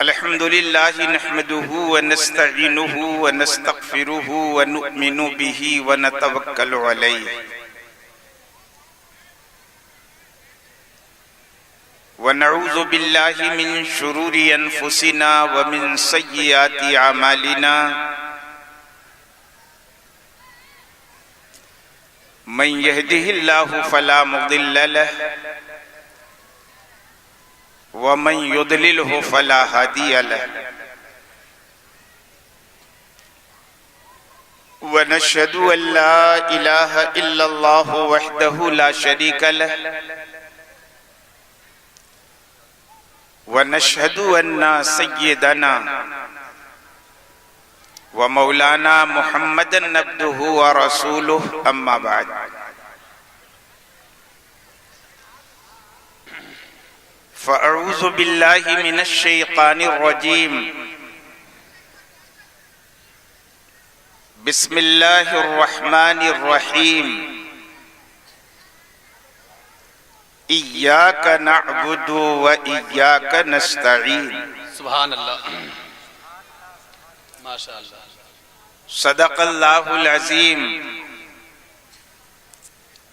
الحمد لله نحمده ونستعينه ونستغفره ونؤمن به ونتوكل عليه ونعوذ بالله من شرور أنفسنا ومن سيئات أعمالنا من يهده الله فلا مضل له ومن يضلله فلا هادي له ونشهد أن لا إله إلا الله وحده لا شريك له ونشهد أن سيدنا ومولانا محمدا عبده ورسوله أما بعد فأعوذ بالله من الشيطان الرجيم بسم الله الرحمن الرحيم إياك نعبد وإياك نستعين سبحان اللہ ماشاء اللہ صدق الله العظيم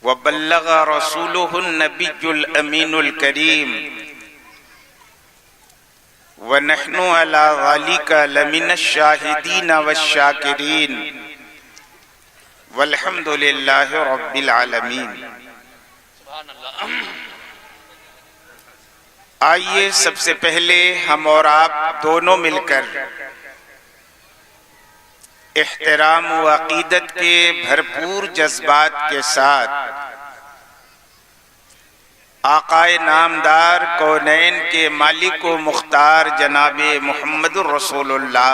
وبلغ رسوله النبي الأمين الكريم ونحن على ذلك لمن الشاهدين والشاكرين والحمد لله رب العالمين سبحان اللہ آئیے سب سے پہلے ہم اور آپ دونوں مل کر احترام و عقیدت کے بھرپور جذبات کے ساتھ آقائے نامدار کونین کے مالک و مختار جناب محمد الرسول اللہ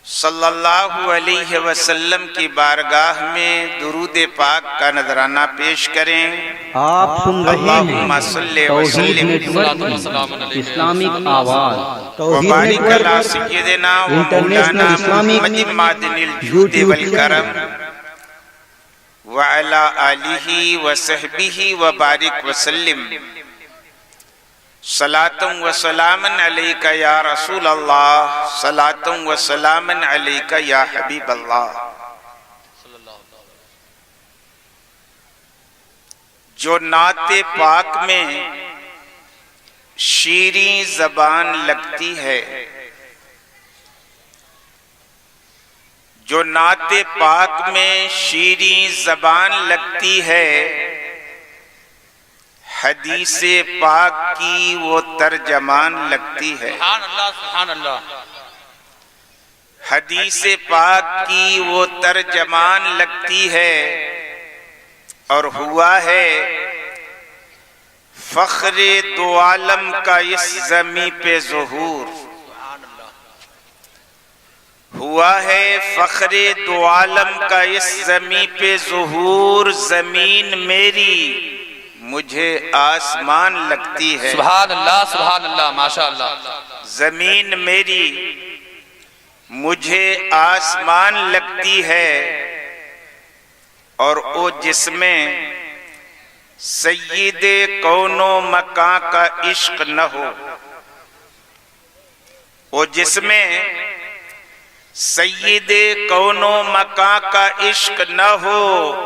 صلی اللہ علیہ وسلم کی بارگاہ میں درود پاک کا نذرانہ پیش کریں۔ آپ سن رہے اللہم صلی وسلم اسلامک آواز وبارک علی سیدنا و مولانا محمد معدن الجود والکرم وعلى آلہ وصحبہ وبارک وسلم صلاة و سلاما علیکہ یا رسول اللہ صلاة و سلاما علیکہ یا حبیب اللہ۔ جو نعت پاک میں شیریں زبان لگتی ہے، جو نعت پاک میں شیریں زبان لگتی ہے، حدیث پاک کی وہ ترجمان لگتی ہے۔ سبحان اللہ سبحان اللہ حدیث پاک کی وہ ترجمان لگتی ہے، اور ہوا ہے فخر دو عالم کا اس زمین پہ ظہور، ہوا ہے فخر دو عالم کا اس زمین پہ ظہور، زمین میری مجھے آسمان لگتی ہے۔ سبحان اللہ ماشاء اللہ زمین میری مجھے آسمان لگتی ہے، اور او جس میں سید کون و مکان کا عشق نہ ہو، او جس میں سید کون و مکان کا عشق نہ ہو،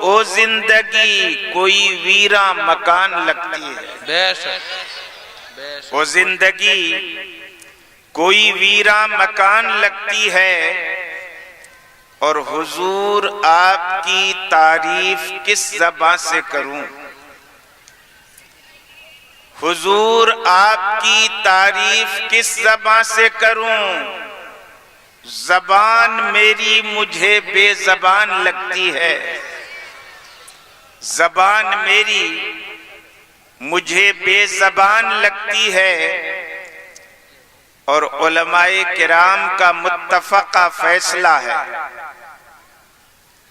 او زندگی کوئی ویراں مکان لگتی ہے۔ بے شک وہ زندگی کوئی ویراں مکان لگتی ہے، اور حضور آپ کی تعریف کس زبان سے کروں، حضور آپ کی تعریف کس زبان سے کروں، زبان میری مجھے بے زبان لگتی ہے، زبان میری مجھے بے زبان لگتی ہے، اور علماء کرام کا متفقہ فیصلہ ہے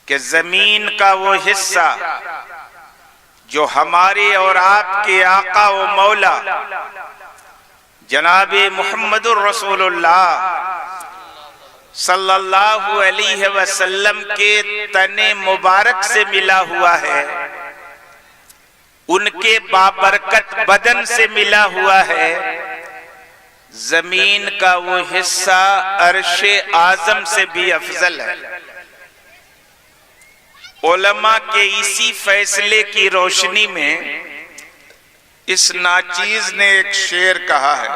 کہ زمین کا وہ حصہ جو ہمارے اور آپ کے آقا و مولا جناب محمد الرسول اللہ صلی اللہ علیہ وسلم کے تن مبارک سے ملا ہوا ہے، ان کے بابرکت بدن سے ملا ہوا ہے، زمین کا وہ حصہ عرش اعظم سے بھی افضل ہے۔ علماء کے اسی فیصلے کی روشنی میں اس ناچیز نے ایک شعر کہا ہے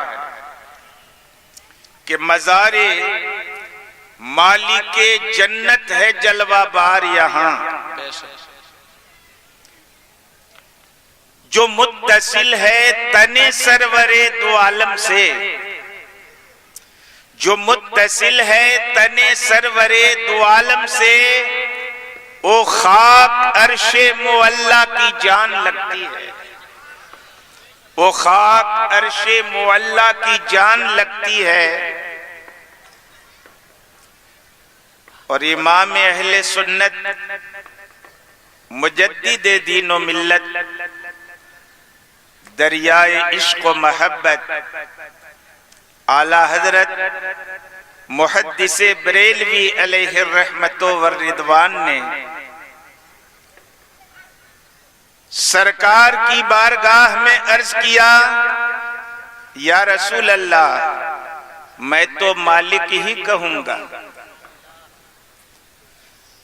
کہ مزار مالک جنت ہے جلوہ بار یہاں، جو متصل ہے تن سرور دو عالم سے، جو متصل ہے تن سرور دو عالم سے، او خاک عرش معلا کی جان لگتی ہے، او خاک عرش معلا کی جان لگتی ہے۔ اور امام اہل سنت مجدد دین و ملت دریائے عشق و محبت اعلی حضرت محدث بریلوی علیہ الرحمت والرضوان نے سرکار کی بارگاہ میں عرض کیا، یا رسول اللہ میں تو مالک ہی کہوں گا،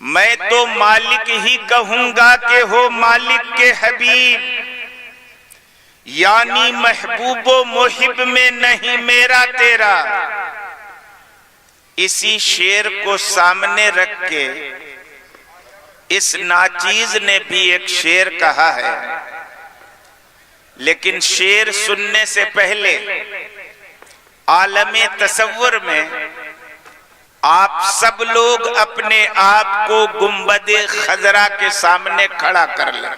میں تو مالک ہی کہوں گا کہ ہو مالک کے حبیب، یعنی محبوب و محب میں نہیں میرا تیرا۔ اسی شعر کو سامنے رکھ کے اس ناچیز نے بھی ایک شعر کہا ہے، لیکن شعر سننے سے پہلے عالم تصور میں آپ سب لوگ اپنے آپ کو گنبد خضرا کے سامنے کھڑا کر لیں،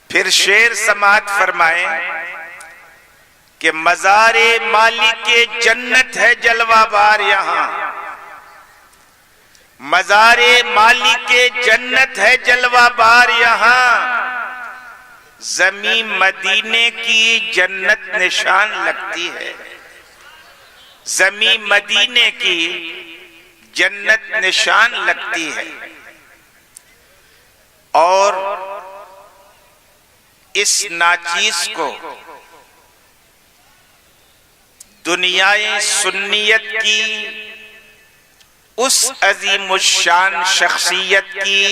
پھر شعر سماعت فرمائیں کہ مزار مالک جنت ہے جلوہ بار یہاں، مزار مالک جنت ہے جلوہ بار یہاں، زمین مدینے کی جنت نشان لگتی ہے، زمین مدینے کی جنت نشان لگتی ہے۔ اور اس ناچیز کو دنیائے سنیت کی اس عظیم الشان شخصیت کی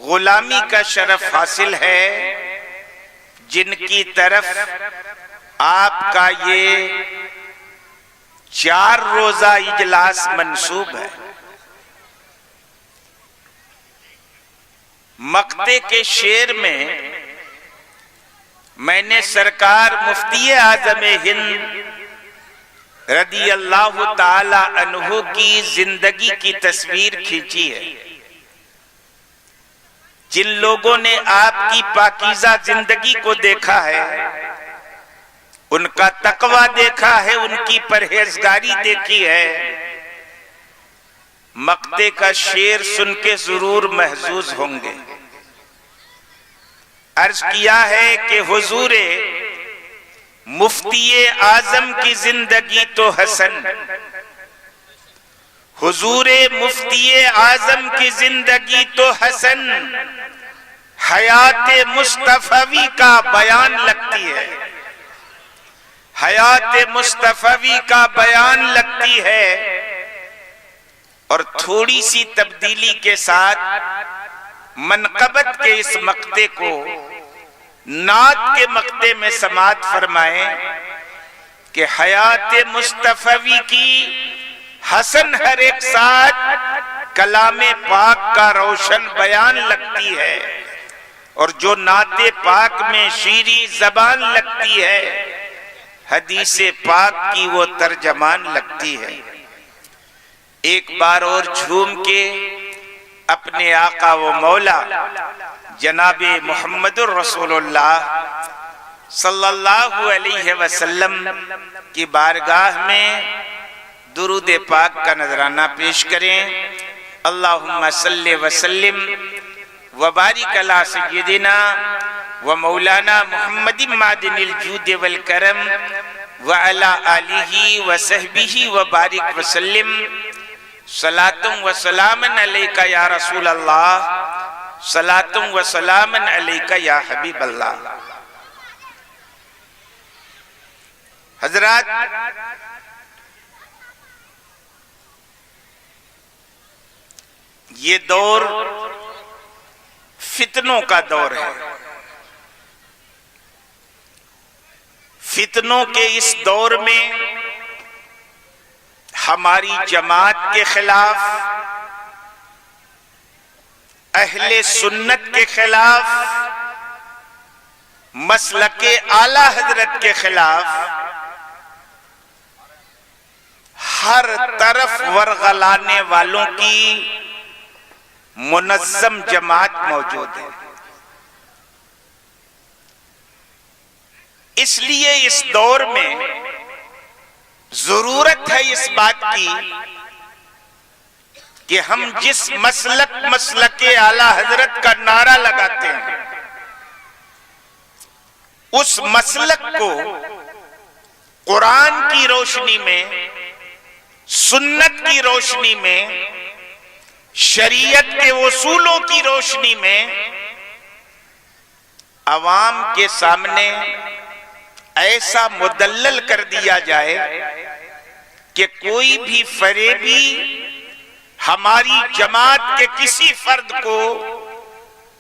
غلامی کا شرف حاصل ہے جن کی طرف آپ کا یہ 4 روزہ اجلاس منسوب ہے۔ مقطع کے شعر میں نے سرکار مفتی اعظم ہند رضی اللہ تعالی عنہ کی زندگی کی تصویر کھینچی ہے۔ جن لوگوں نے آپ کی پاکیزہ زندگی کو دیکھا ہے، ان کا تقوی دیکھا ہے، ان کی پرہیزگاری دیکھی ہے، مقطع کا شعر سن کے ضرور محظوظ ہوں گے۔ عرض کیا ہے کہ حضور مفتی اعظم کی زندگی تو حسن، حضور مفتی اعظم کی زندگی تو حسن، حیات مصطفی کا بیان لگتی ہے، حیات مصطفی کا بیان لگتی ہے۔ اور تھوڑی سی تبدیلی کے ساتھ منقبت کے اس مقطع کو نعت کے مقطع میں سماعت فرمائیں کہ حیات مصطفی کی حسن ہر ایک ساتھ کلام پاک کا روشن بیان لگتی ہے، اور جو نعت پاک میں شیریں زبان لگتی ہے، حدیث پاک کی وہ ترجمان لگتی ہے۔ ایک بار اور جھوم کے اپنے آقا و مولا جناب محمد الرسول اللہ صلی اللہ علیہ وسلم کی بارگاہ میں درود پاک کا نذرانہ پیش کریں۔ اللہم صلی وسلم وبارک علی سیدنا و مولانا محمد معدن الجود والکرم وعلی آلہ وصحبہ وبارک وسلم۔ صلاۃ و سلام علیکہ یا رسول اللہ، صلاۃ و سلام علیکہ یا حبیب اللہ۔ حضرات، یہ دور فتنوں کا دور ہے. فتنوں کے اس دور میں ہماری جماعت کے خلاف، اہل سنت کے خلاف، مسلک اعلی حضرت کے خلاف ہر طرف ورغلانے والوں کی منظم جماعت موجود ہے. اس لیے اس دور میں ضرورت ہے اس بات کی کہ ہم جس مسلک اعلی حضرت کا نعرہ لگاتے ہیں، اس مسلک کو قرآن کی روشنی میں، سنت کی روشنی میں، شریعت کے اصولوں کی روشنی میں عوام کے سامنے ایسا مدلل کر دیا جائے کہ کوئی بھی فریبی ہماری جماعت کے کسی فرد کو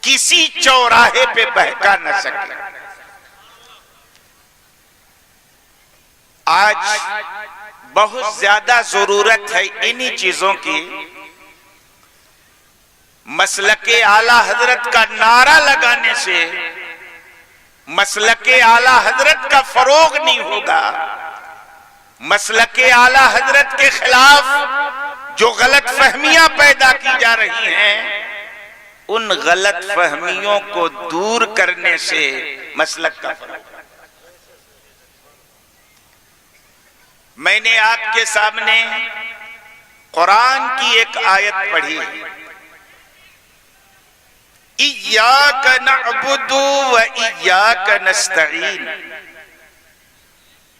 کسی چوراہے پہ بہکا نہ سکے. آج بہت زیادہ ضرورت ہے انہی چیزوں کی. مسلک اعلی حضرت کا نعرہ لگانے سے مسلک اعلی حضرت کا فروغ نہیں ہوگا. مسلک اعلی حضرت کے خلاف جو غلط فہمیاں پیدا کی جا رہی ہیں، ان غلط فہمیوں کو دور کرنے سے مسلک کا فروغ. میں نے آپ کے سامنے قرآن کی ایک آیت پڑھی، ایاک نعبد و ایاک نستعین.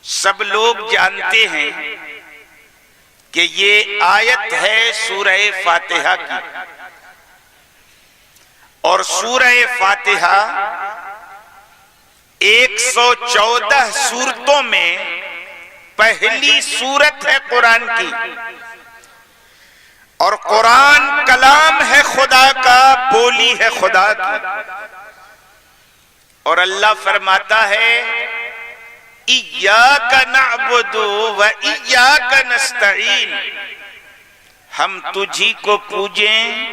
سب لوگ جانتے ہیں کہ یہ آیت ہے سورہ فاتحہ کی، اور سورہ فاتحہ 114 سورتوں میں پہلی سورت ہے قرآن کی، اور قرآن کلام ہے خدا کا، بولی ہے خدا کی. اور اللہ فرماتا ہے ایاک نعبد و ایاک نستعین، ہم تجھی کو پوجیں،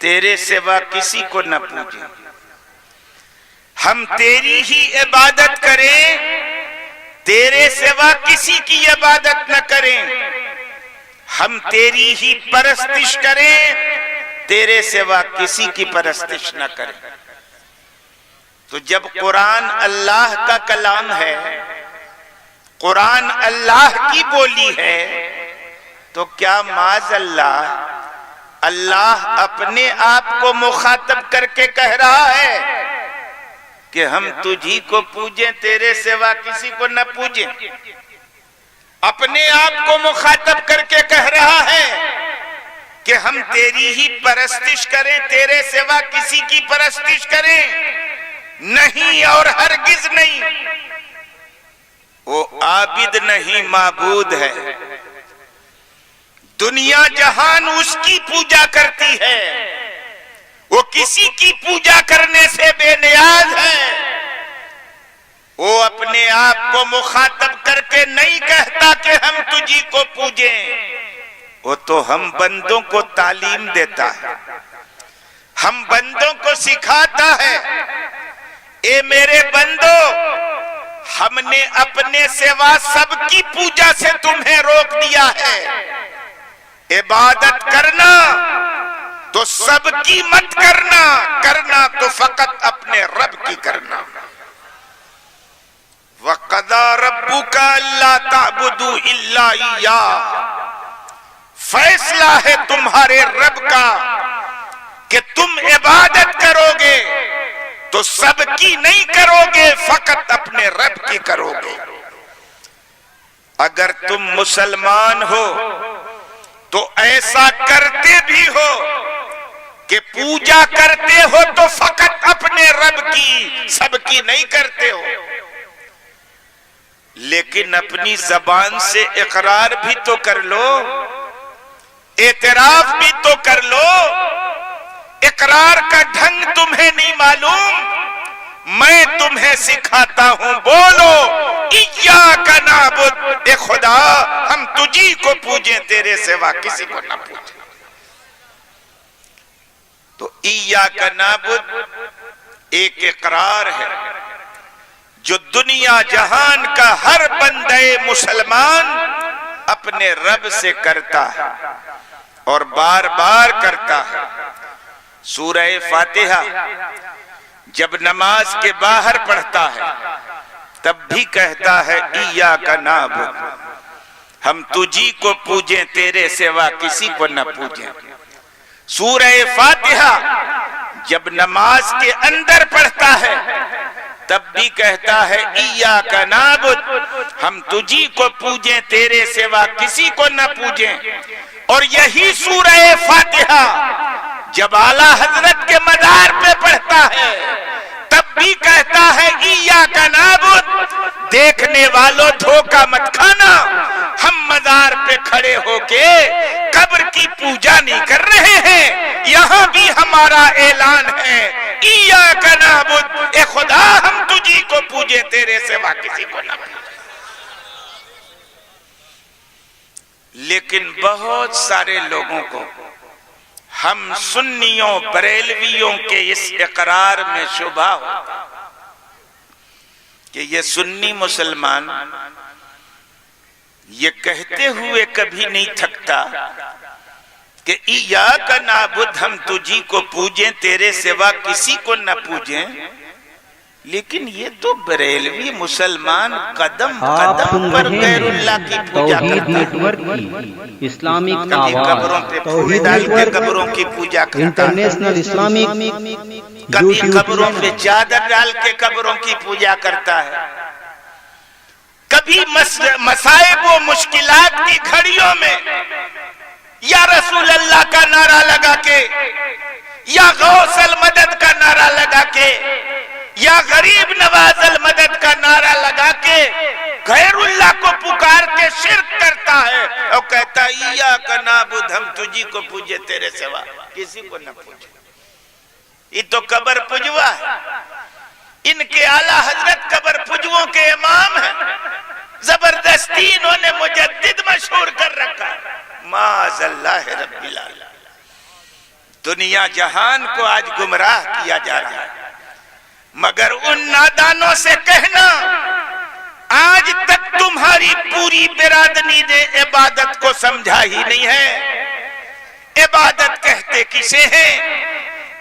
تیرے سوا کسی کو نہ پوجیں. ہم تیری ہی عبادت کریں، تیرے سوا کسی کی عبادت نہ کریں. ہم تیری ہی پرستش کریں، تیرے سوا کسی کی پرستش نہ کریں. تو جب قرآن اللہ کا کلام ہے، قرآن اللہ کی بولی ہے، تو کیا معاذ اللہ اللہ اپنے آپ کو مخاطب کر کے کہہ رہا ہے کہ ہم تجھی کو پوجیں، تیرے سوا کسی کو نہ پوجیں؟ اپنے آپ کو مخاطب کر کے کہہ رہا ہے کہ ہم تیری ہی پرستش کریں، تیرے سوا کسی کی پرستش کریں؟ نہیں، اور ہرگز نہیں. وہ عابد نہیں، معبود ہے. دنیا جہان اس کی پوجا کرتی ہے، وہ کسی کی پوجا کرنے سے بے نیاز ہے. وہ اپنے آپ کو مخاطب کر کے نہیں کہتا کہ ہم تجھی کو پوجیں، وہ تو ہم بندوں کو تعلیم دیتا ہے، ہم بندوں کو سکھاتا ہے. اے میرے بندو، ہم نے اپنے سوا سب کی پوجا سے تمہیں روک دیا ہے. عبادت کرنا تو سب کی مت کرنا، کرنا تو فقط اپنے رب کی کرنا. وَقَضَىٰ رَبُّكَ أَلَّا تَعْبُدُوا إِلَّا إِيَّاهُ، فیصلہ ہے تمہارے رب کا کہ تم عبادت کرو گے تو سب کی نہیں کرو گے، فقط اپنے رب کی کرو گے. اگر تم مسلمان ہو تو ایسا کرتے بھی ہو کہ پوجا کرتے ہو تو فقط اپنے رب کی، سب کی نہیں کرتے ہو. لیکن اپنی زبان سے اقرار بھی تو کر لو، اعتراف بھی تو کر لو۔ اقرار کا ڈھنگ تمہیں نہیں معلوم، میں تمہیں سکھاتا ہوں، بولو ایاک نعبد، اے خدا ہم تجھی کو پوجیں، تیرے سوا کسی کو نہ پوجیں۔ تو ایاک نعبد ایک اقرار ہے جو دنیا جہان کا ہر بندے مسلمان اپنے رب سے کرتا ہے اور بار بار کرتا ہے۔ سورہ فاتحہ جب نماز کے باہر پڑھتا ہے تب بھی کہتا ہے ایاک نعبد، ہم تجھی کو پوجیں، تیرے سوا کسی کو نہ پوجیں۔ سورہ فاتحہ جب نماز کے اندر پڑھتا ہے تب بھی کہتا ہے ایاک نعبد، ہم تجھی کو پوجیں، تیرے سوا کسی کو نہ پوجیں۔ اور یہی سورہ فاتحہ جب اعلیٰ حضرت کے مدار پہ پڑھتا ہے تب بھی کہتا ہے ایاک نعبد، دیکھنے والوں دھوکہ مت کھانا، ہم مزار پہ کھڑے ہو کے قبر کی پوجا نہیں کر رہے ہیں، یہاں بھی ہمارا اعلان ہے ایاک نعبد، اے خدا ہم تجھی کو پوجے، تیرے سوا کسی کو نہ پوجے۔ لیکن بہت سارے لوگوں کو ہم سنیوں بریلویوں کے اس اقرار میں شبہ ہوتا کہ یہ سنی مسلمان یہ کہتے ہوئے کبھی نہیں تھکتا کہ ایاک نعبد، ہم تجھی کو پوجیں، تیرے سوا کسی کو نہ پوجیں۔ لیکن یہ تو بریلوی مسلمان قدم قدم پر غیر اللہ کی پوجا کرتا ہے، اسلامک کبھی قبروں پہ پھول ڈال کے قبروں کی پوجا کرتا ہے، انٹرنیشنل اسلامک، کبھی قبروں پہ چادر ڈال کے قبروں کی پوجا کرتا ہے، کبھی مصائب و مشکلات کی گھڑیوں میں یا رسول اللہ کا نعرہ لگا کے یا غوث المدد کا نعرہ لگا کے یا غریب نواز المدد کا نعرہ لگا کے غیر اللہ کو پکار کے شرک کرتا ہے اور کہتا ہے ایاک نعبد، ہم تجھی کو پوجے، تیرے سوا کسی کو نہ پوجے۔ یہ تو قبر پجوا ہے، ان کے اعلیٰ حضرت قبر پجووں کے امام ہیں، زبردستی انہوں نے مجدد مشہور کر رکھا ہے، معاذ اللہ رب العالمین۔ دنیا جہان کو آج گمراہ کیا جا رہا ہے، مگر ان نادانوں سے کہنا آج تک تمہاری پوری برادری نے عبادت کو سمجھا ہی نہیں ہے۔ عبادت کہتے کسے ہیں؟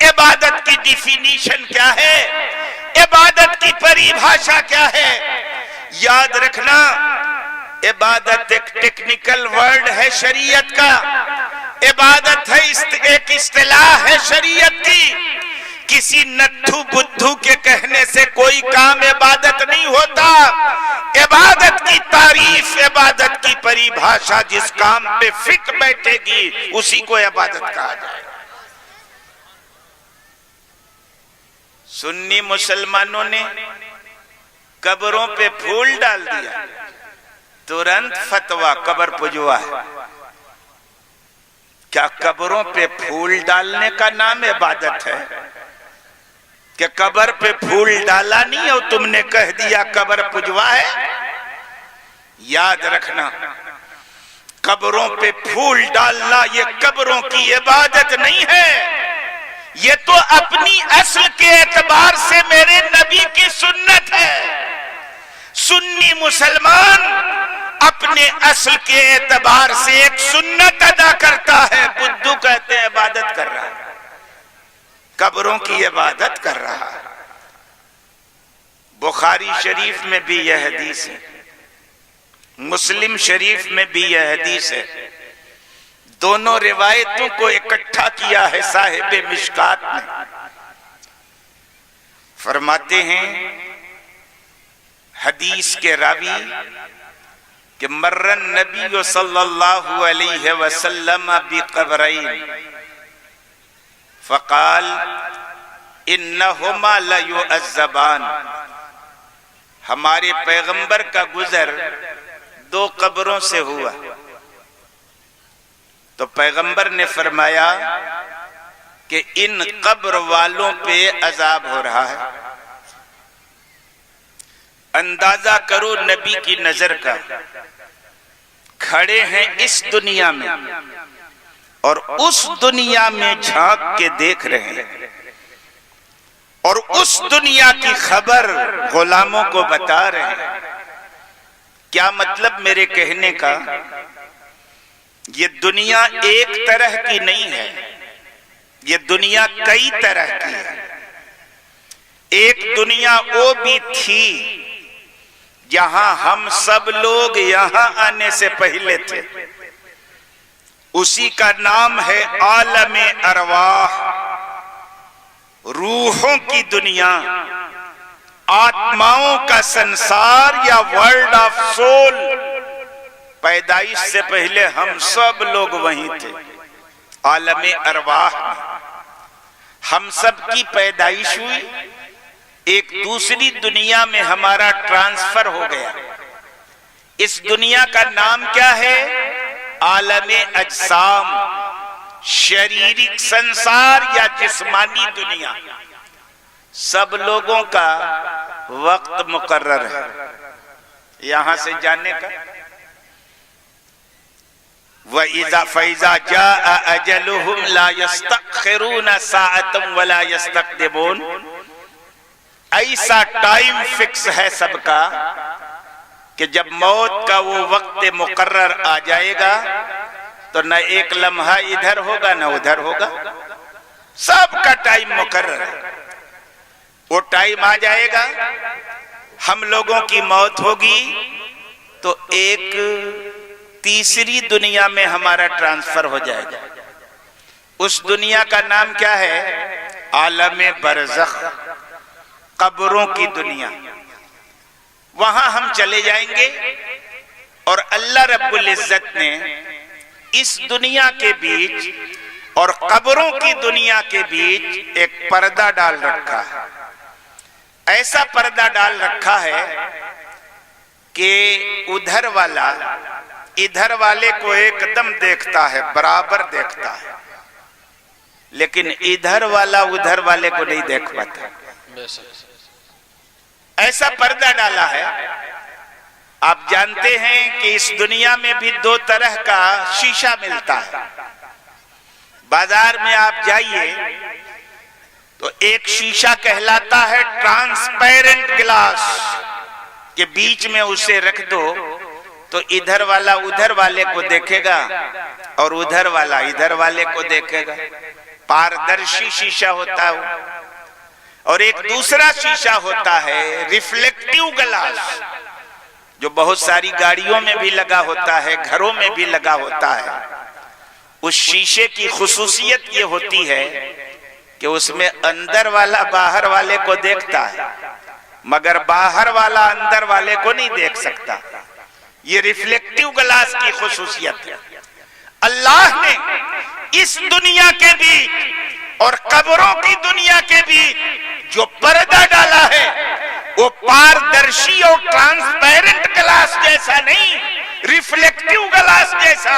عبادت کی ڈیفینیشن کیا ہے؟ عبادت کی پریبھاشا کیا ہے؟ یاد رکھنا، عبادت ایک ٹیکنیکل ورڈ ہے شریعت کا، عبادت ہے ایک اصطلاح ہے شریعت کی۔ کسی نتھو بدھو کے کہنے سے کوئی کام عبادت نہیں ہوتا۔ عبادت کی تعریف، عبادت کی پریبھاشا جس کام پہ فٹ بیٹھے گی اسی کو عبادت کہا جائے گا۔ سنی مسلمانوں نے قبروں پہ پھول ڈال دیا، ترنت فتویٰ قبر پجوا ہے۔ کیا قبروں پہ پھول ڈالنے کا نام عبادت ہے؟ کہ قبر پہ پھول ڈالا نہیں اور تم نے کہہ دیا قبر پجوا ہے؟ یاد رکھنا، قبروں پہ پھول ڈالنا یہ قبروں کی عبادت نہیں ہے، یہ تو اپنی اصل کے اعتبار سے میرے نبی کی سنت ہے۔ سنی مسلمان اپنے اصل کے اعتبار سے ایک سنت ادا کرتا ہے۔ بدھو کہتے ہیں عبادت کر رہا ہے، قبروں کی عبادت کر رہا ہے۔ بخاری شریف میں بھی یہ حدیث ہے، مسلم شریف میں بھی یہ حدیث ہے، دونوں روایتوں کو اکٹھا کیا ہے صاحب مشکات نے۔ فرماتے ہیں حدیث کے راوی کہ مر النبی صلی اللہ علیہ وسلم بقبرین فقال انہما لیعذبان ہمارے پیغمبر کا گزر 2 قبروں سے ہوا، تو پیغمبر نے فرمایا کہ ان قبر والوں پہ عذاب ہو رہا ہے۔ اندازہ کرو نبی کی نظر کا، کھڑے ہیں اس دنیا میں اور اس دنیا میں جھانک کے دیکھ رہے ہیں، اور اس دنیا کی خبر غلاموں کو بتا رہے ہیں۔ کیا مطلب میرے کہنے کا؟ یہ دنیا ایک طرح کی نہیں ہے، یہ دنیا کئی طرح کی ہے۔ ایک دنیا وہ بھی تھی جہاں ہم سب لوگ یہاں آنے سے پہلے تھے، اسی کا نام ہے عالم ارواح، روحوں کی دنیا، آتماؤں کا سنسار یا ورلڈ آف سول۔ پیدائش سے پہلے ہم سب لوگ وہیں تھے، عالم ارواح میں ہم سب کی پیدائش ہوئی، ایک دوسری دنیا میں ہمارا ٹرانسفر ہو گیا۔ اس دنیا کا نام کیا ہے؟ عالم اجسام، شریرک سنسار یا جسمانی دنیا۔ سب لوگوں کا وقت مقرر ہے یہاں سے جانے کا۔ فَإِذَا جَاءَ أَجَلُهُمْ لَا يَسْتَأْخِرُونَ سَاعَةً وَلَا يَسْتَقْدِمُونَ۔ ایسا ٹائم فکس ہے سب کا کہ جب موت کا وہ وقت مقرر آ جائے گا تو نہ ایک لمحہ ادھر ہوگا نہ ادھر ہوگا، سب کا ٹائم مقرر ہے۔ وہ ٹائم آ جائے گا، ہم لوگوں کی موت ہوگی تو ایک تیسری دنیا میں ہمارا ٹرانسفر ہو جائے گا۔ اس دنیا کا نام کیا ہے؟ عالم برزخ، قبروں کی دنیا۔ وہاں ہم چلے جائیں گے اور اللہ رب العزت نے اس دنیا کے بیچ اور قبروں کی دنیا کے بیچ ایک پردہ ڈال رکھا ہے۔ ایسا پردہ ڈال رکھا ہے کہ ادھر والا ادھر والے کو ایک دم دیکھتا ہے، برابر دیکھتا ہے، لیکن ادھر والا ادھر والے کو نہیں دیکھ پاتا۔ ایسا پردہ ڈالا ہے۔ آپ جانتے ہیں کہ اس دنیا میں بھی 2 طرح کا شیشہ ملتا ہے۔ بازار میں آپ جائیے تو ایک شیشہ کہلاتا ہے ٹرانسپیرنٹ گلاس، کہ بیچ میں اسے رکھ دو تو ادھر والا ادھر والے کو دیکھے گا اور ادھر والا ادھر والے کو دیکھے گا۔ پاردرشی شیشہ ہوتا ہے۔ اور ایک دوسرا شیشہ ہوتا ہے ریفلیکٹیو گلاس، جو بہت ساری گاڑیوں میں بھی لگا ہوتا ہے، گھروں میں بھی لگا ہوتا ہے۔ اس شیشے کی خصوصیت یہ ہوتی ہے کہ اس میں اندر والا باہر والے کو دیکھتا ہے، مگر باہر والا اندر والے کو نہیں دیکھ سکتا۔ یہ ریفلیکٹیو گلاس کی خصوصیت ہے۔ اللہ نے اس دنیا کے بیچ اور قبروں کی دنیا کے بیچ جو پردہ ڈالا ہے وہ پاردرشی اور ٹرانسپیرنٹ گلاس جیسا نہیں، ریفلیکٹیو گلاس جیسا،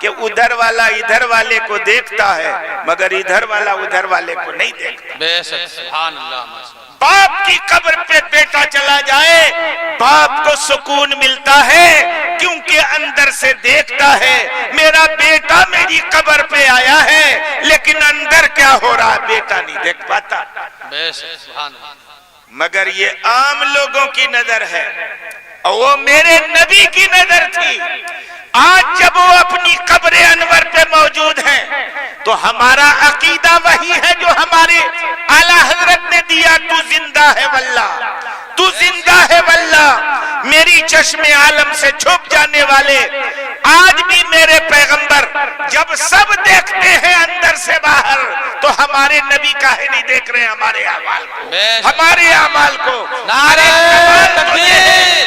کہ ادھر والا ادھر والے کو دیکھتا ہے مگر ادھر والا ادھر والے کو نہیں دیکھتا۔ بے شک، سبحان اللہ۔ باپ کی قبر پہ بیٹا چلا جائے، باپ کو سکون ملتا ہے کیونکہ اندر سے دیکھتا ہے میرا بیٹا میری قبر پہ آیا ہے، لیکن اندر کیا ہو رہا ہے بیٹا نہیں دیکھ پاتا۔ بے شک، سبحان اللہ۔ مگر یہ عام لوگوں کی نظر ہے، اور وہ میرے نبی کی نظر تھی۔ آج جب وہ اپنی قبر انور پہ موجود ہیں تو ہمارا عقیدہ وہی ہے جو ہمارے اعلیٰ حضرت نے دیا، تو زندہ ہے واللہ، تو زندہ ہے واللہ، میری چشم عالم سے چھپ جانے والے۔ آج بھی میرے پیغمبر جب سب دیکھتے ہیں اندر سے باہر، تو ہمارے نبی کاہے نہیں دیکھ رہے ہیں ہمارے اعمال کو، ہمارے اعمال کو؟ نعرہ تکبیر،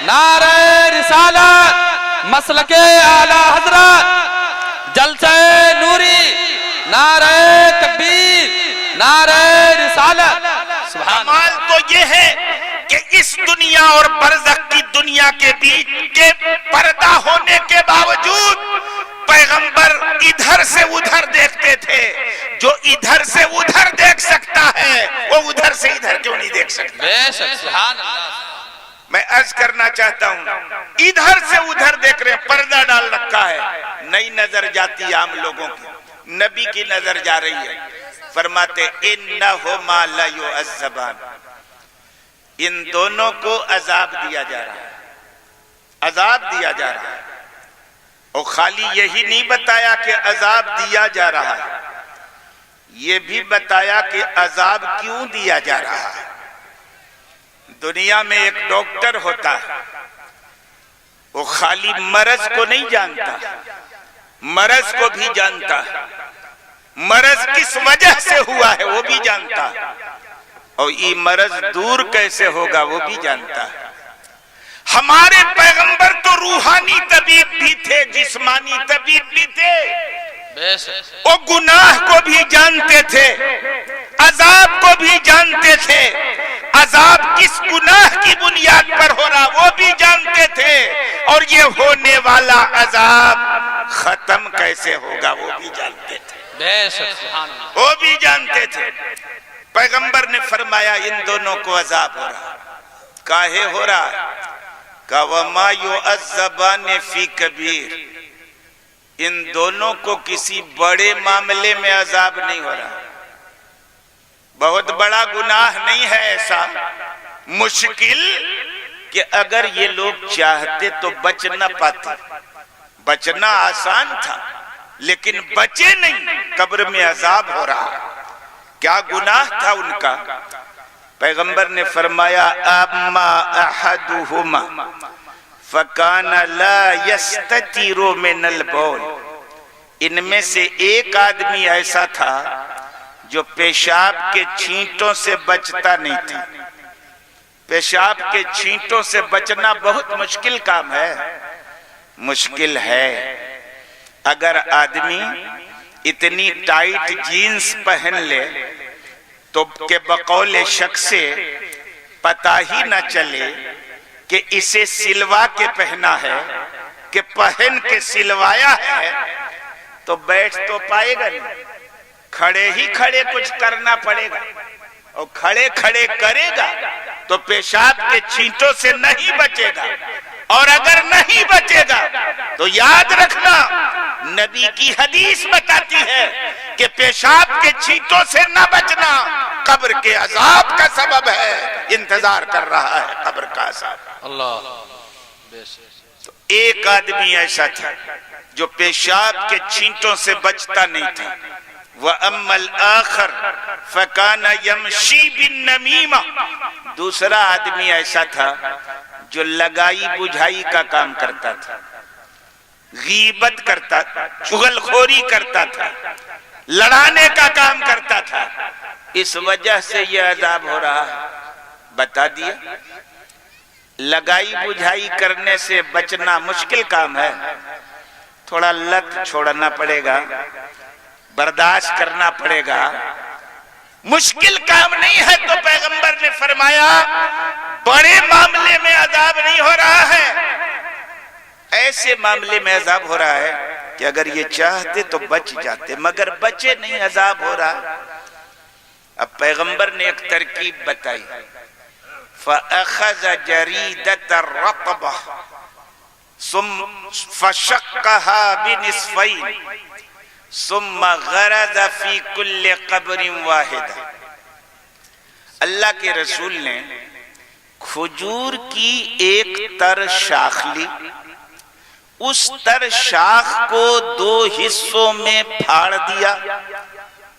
نعرہ رسالت، مسلک اعلیٰ حضرت، جلسہ نوری، نعرہ تکبیر، نعرہ رسالت۔ کمال تو یہ ہے کہ اس اس دنیا اور برزخ کی دنیا کے بیچ کے پردہ ہونے کے باوجود پیغمبر ادھر سے ادھر دیکھتے تھے. جو ادھر سے ادھر دیکھ سکتا ہے وہ ادھر سے ادھر کیوں نہیں دیکھ سکتا؟ بے شک سبحان اللہ. میں عرض کرنا چاہتا ہوں ادھر سے ادھر دیکھ رہے، پردہ ڈال رکھا ہے، نئی نظر جاتی ہے عام لوگوں کی، نبی کی نظر جا رہی ہے. فرماتے انہما لیعذبان، ان دونوں کو عذاب دیا جا رہا ہے، عذاب دیا جا رہا ہے. اور خالی یہی نہیں بتایا کہ عذاب دیا جا رہا ہے، یہ بھی بتایا کہ عذاب کیوں دیا جا رہا ہے. دنیا میں ایک ڈاکٹر ہوتا ہے، وہ خالی مرض کو نہیں جانتا، مرض کو بھی جانتا ہے، مرض کس وجہ سے ہوا ہے وہ بھی جانتا ہے، اور یہ مرض دور کیسے ہوگا وہ بھی جانتا ہے. ہمارے پیغمبر تو روحانی طبیب بھی تھے، جسمانی طبیب بھی تھے، بے شک وہ گناہ کو بھی جانتے تھے، عذاب کو بھی جانتے تھے، عذاب کس گناہ کی بنیاد پر ہو رہا وہ بھی جانتے تھے، اور یہ ہونے والا عذاب ختم کیسے ہوگا وہ بھی جانتے تھے، بے شک سبحان اللہ. وہ بھی جانتے تھے. پیغمبر نے فرمایا ان دونوں کو عذاب ہو رہا. کاہے ہو رہا؟ کہ وَمَا يُعَذَّبَانِ فِي كَبِيرٍ، ان دونوں کو کسی بڑے معاملے میں عذاب نہیں ہو رہا. بہت بڑا گناہ نہیں ہے ایسا، مشکل کہ اگر یہ لوگ چاہتے تو بچ نہ پاتے. بچنا آسان تھا لیکن بچے نہیں، قبر میں عذاب ہو رہا. کیا گناہ تھا ان کا؟ پیغمبر نے فرمایا اما احدہما فکان لا یستتر من البول، ان میں سے ایک آدمی ایسا تھا جو پیشاب کے چھینٹوں سے بچتا نہیں تھا. پیشاب کے چھینٹوں سے بچنا بہت مشکل کام ہے، مشکل ہے. اگر آدمی اتنی ٹائٹ جینز پہن لے تو کہ بقول شخص سے پتہ ہی نہ چلے کہ اسے سلوا کے پہنا ہے کہ پہن کے سلوایا ہے، تو بیٹھ تو پائے گا نہیں، کھڑے ہی کھڑے کچھ کرنا پڑے گا، اور کھڑے کھڑے کرے گا تو پیشاب کے چھینٹوں سے نہیں بچے گا. اور اگر نہیں بچے گا تو یاد رکھنا نبی کی حدیث بتاتی ہے کہ پیشاب کے چھینٹوں سے نہ بچنا قبر کے عذاب کا سبب ہے. انتظار کر رہا ہے قبر کا عذاب. اللہ. بے شک. تو ایک آدمی ایسا تھا جو پیشاب کے چھینٹوں سے بچتا نہیں تھا. وَأَمَّا الْآخَرُ فَكَانَ يَمْشِي بِالنَّمِيمَةِ، دوسرا آدمی ایسا تھا جو لگائی بجھائی کا کام کرتا تھا، غیبت کرتا تھا، چغل خوری کرتا تھا، لڑانے کا کام کرتا تھا. اس وجہ سے یہ عذاب ہو رہا ہے. بتا دیا لگائی بجھائی کرنے سے بچنا مشکل کام ہے، تھوڑا لت چھوڑنا پڑے گا، برداشت کرنا پڑے گا، مشکل کام نہیں ہے. تو پیغمبر نے فرمایا بڑے معاملے میں عذاب نہیں ہو رہا ہے، ایسے معاملے میں عذاب ہو رہا ہے کہ اگر یہ چاہتے تو بچ جاتے، مگر بچے نہیں، عذاب ہو رہا. اب پیغمبر نے ایک ترکیب بتائی، فَأَخَذَ جَرِيدَةَ الرَّقَبَةِ فَشَقَّهَا بِنِصْفَيْنِ ثُمَّ غَرَزَ فِي كُلِّ قَبْرٍ وَاحِدَةٍ. اللہ کے رسول نے کھجور کی ایک تر شاخ لی، اس تر شاخ کو دو حصوں میں پھاڑ دیا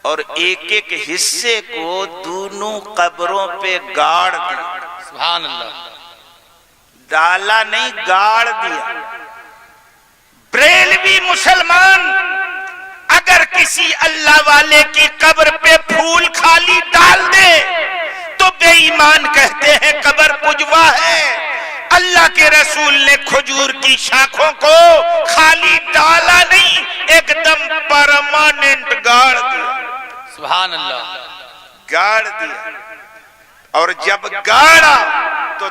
اور ایک ایک حصے کو دونوں قبروں پہ گاڑ دیا. سبحان اللہ. ڈالا نہیں، گاڑ دیا. بریلوی مسلمان اگر کسی اللہ والے کی قبر پہ پھول خالی ڈال دے تو بے ایمان کہتے ہیں، قبر پجوا ہے. اللہ کے رسول نے کھجور کی شاخوں کو خالی ڈالا نہیں، ایک دم پرماننٹ گاڑ دیا. سبحان اللہ. گاڑ دیا. اور جب گاڑا تو تو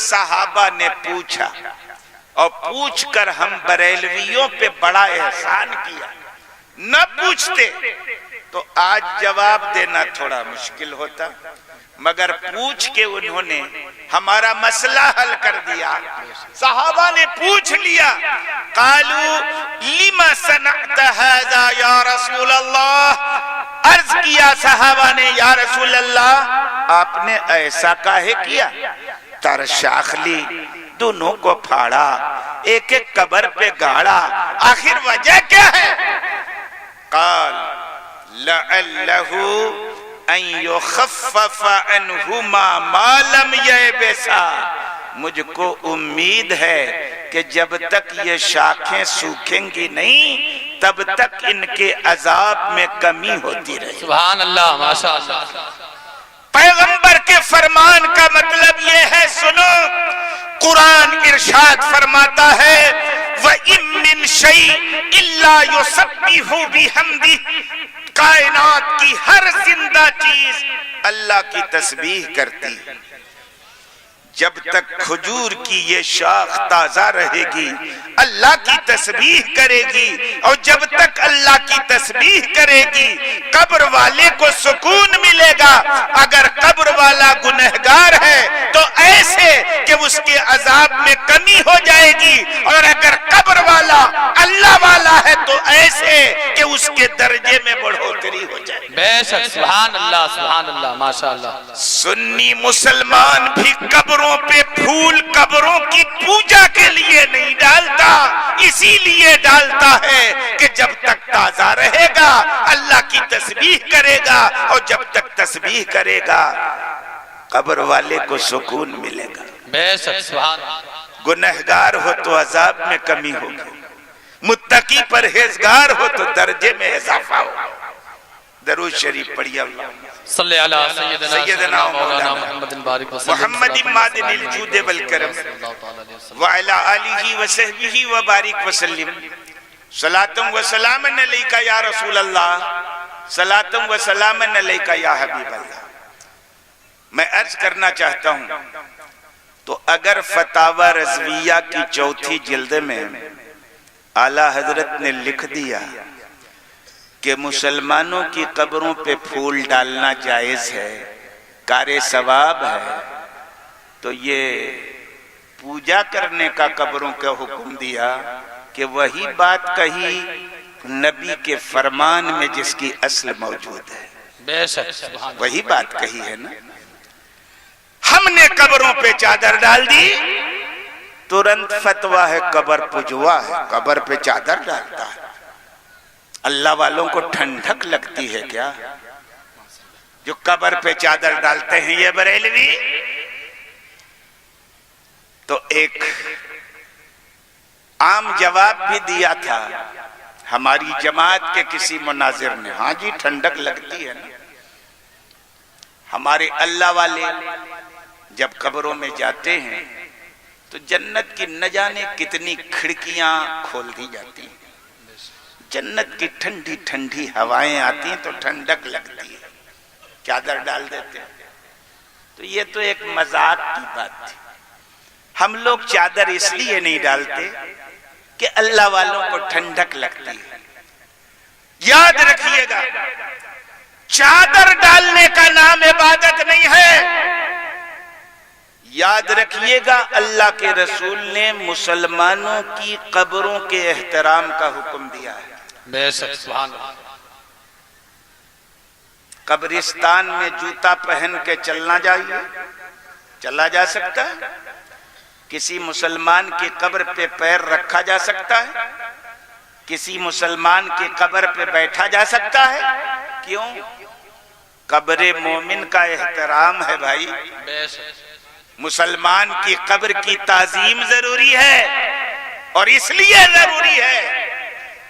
صحابہ نے پوچھا، اور پوچھ کر ہم بریلویوں پہ بڑا احسان کیا. نہ پوچھتے تو آج جواب دینا تھوڑا مشکل ہوتا، مگر پوچھ کے انہوں نے ہمارا مسئلہ حل کر دیا. صحابہ نے پوچھ لیا، قالوا لما صنعت هذا یا رسول اللہ. عرض کیا صحابہ نے، یا رسول اللہ آپ نے ایسا کاہے کیا؟ ترشاخ لی، دونوں کو پھاڑا، ایک ایک قبر پہ گاڑا، آخر وجہ کیا ہے؟ قال لعلہ ان یخفف عنہما ما لم یبسا. مجھ کو امید ہے کہ جب تک یہ شاخیں سوکھیں گی نہیں تب تک ان کے عذاب میں کمی ہوتی رہے. سبحان اللہ، ماشاء اللہ. پیغمبر کے فرمان کا مطلب یہ ہے، سنو، قرآن ارشاد فرماتا ہے وَإِن مِّن شَيْءٍ إِلَّا يُسَبِّحُ بِحَمْدِهِ. کائنات کی ہر زندہ چیز اللہ کی تسبیح کرتی. جب تک کھجور کی یہ شاخ تازہ رہے گی اللہ کی تسبیح کرے گی، اور جب تک اللہ کی تسبیح کرے گی قبر والے کو سکون ملے گا. اگر قبر والا گنہگار ہے تو ایسے کہ اس کے عذاب میں کمی ہو جائے گی، اور اگر قبر والا اللہ والا ہے تو ایسے کہ اس کے درجے میں بڑھوتری ہو جائے. بے شک، سبحان اللہ، سبحان اللہ، ماشاء اللہ. سنی مسلمان بھی قبروں پہ پھول قبروں کی پوجا کے لیے نہیں ڈالتا، اسی لیے ڈالتا ہے کہ جب تک تازہ رہے گا اللہ کی تسبیح کرے گا، اور جب تک تسبیح کرے گا قبر والے کو سکون ملے گا. بے شک، سبحان اللہ. گنہگار ہو تو عذاب میں کمی ہوگی، متقی پرہیزگار ہو تو درجے میں اضافہ ہوگا. درود شریف پڑھیے. صلی اللہ سیدنا مولانا محمد بارک وسلم محمد مادن الجود والکرم وعلی آلہ وصحبہ وبارک وسلم. صلاۃ و سلام علیکہ یا رسول اللہ، صلاۃ و سلام علیکہ یا حبیب اللہ. میں عرض کرنا چاہتا ہوں، تو اگر فتاوی رضویہ کی چوتھی جلد میں اعلیٰ حضرت نے لکھ دیا کہ مسلمانوں کی قبروں پہ پھول ڈالنا جائز ہے، کار ثواب ہے، تو یہ پوجا کرنے کا قبروں کا حکم دیا کہ وہی بات کہی نبی کے فرمان میں جس کی اصل موجود ہے. بے شک، سبحان اللہ. وہی بات کہی ہے نا. ہم نے قبروں پہ چادر ڈال دی، ترنت فتویٰ ہے قبر پجوا ہے، قبر پہ چادر ڈالتا ہے. اللہ والوں کو ٹھنڈک لگتی ہے کیا جو قبر پہ چادر ڈالتے ہیں یہ بریلوی؟ تو ایک عام جواب بھی دیا تھا ہماری جماعت کے کسی مناظر نے، ہاں جی ٹھنڈک لگتی ہے نا. ہمارے اللہ والے جب قبروں میں جاتے ہیں تو جنت کی نہ جانے کتنی کھڑکیاں کھول دی جاتی ہیں، جنت کی ٹھنڈی ٹھنڈی ہوائیں آتی ہیں تو ٹھنڈک لگتی ہے، چادر ڈال دیتے ہیں. تو یہ تو ایک مذاق کی بات تھی. ہم لوگ چادر اس لیے نہیں ڈالتے کہ اللہ والوں کو ٹھنڈک لگتی ہے. یاد رکھیے گا، چادر ڈالنے کا نام عبادت نہیں ہے. یاد رکھیے گا اللہ کے رسول نے مسلمانوں کی قبروں کے احترام کا حکم دیا ہے. بے شک، سبحان اللہ. قبرستان میں جوتا پہن کے چلنا جائیے، چلا جا سکتا ہے؟ کسی مسلمان کی قبر پہ پیر رکھا جا سکتا ہے؟ کسی مسلمان کی قبر پہ بیٹھا جا سکتا ہے؟ کیوں؟ قبر مومن کا احترام ہے بھائی. بے شک. مسلمان کی قبر کی تعظیم ضروری ہے، اور اس لیے ضروری ہے.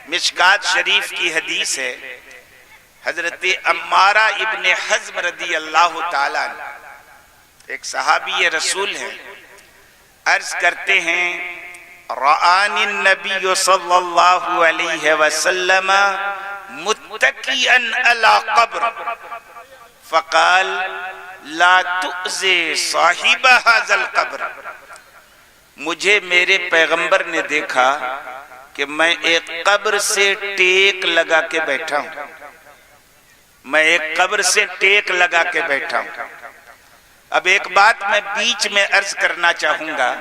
مشکات شریف کی حدیث ہے، حضرت عمارہ ابن حزم رضی اللہ تعالیٰ ایک صحابی رسول ہیں، عرض کرتے ہیں رآنی النبی صلی اللہ علیہ وسلم متکئا علی قبر فقال لا تؤذی صاحب ھذا القبر، مجھے میرے پیغمبر نے دیکھا کہ میں ایک قبر سے ٹیک لگا کے بیٹھا ہوں، میں ایک قبر سے ٹیک لگا کے بیٹھا ہوں۔ اب ایک بات میں بیچ میں عرض کرنا چاہوں گا،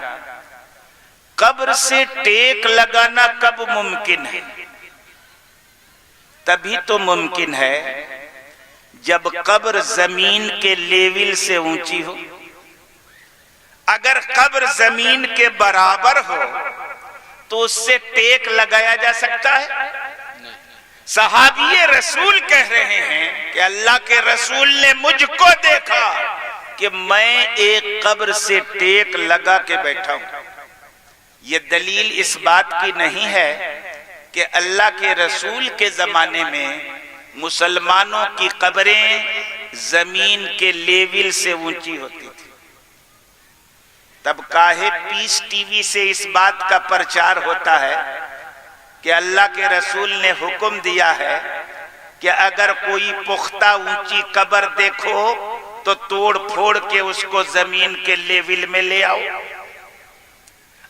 قبر سے ٹیک لگانا کب ممکن ہے؟ تبھی تو ممکن ہے جب قبر زمین کے لیول سے اونچی ہو۔ اگر قبر زمین کے برابر ہو تو اس سے ٹیک لگایا جا سکتا ہے؟ صحابی رسول کہہ رہے ہیں کہ اللہ کے رسول نے مجھ کو دیکھا کہ میں ایک قبر سے ٹیک لگا کے بیٹھا ہوں۔ یہ دلیل اس بات کی نہیں ہے کہ اللہ کے رسول کے زمانے میں مسلمانوں کی قبریں زمین کے لیول سے اونچی ہوتی تھی۔ تب کاہے پیس ٹی وی سے اس بات کا پرچار ہوتا ہے کہ اللہ کے رسول نے حکم دیا ہے کہ اگر کوئی پختہ اونچی قبر دیکھو تو توڑ پھوڑ کے اس کو زمین کے لیول میں لے آؤ۔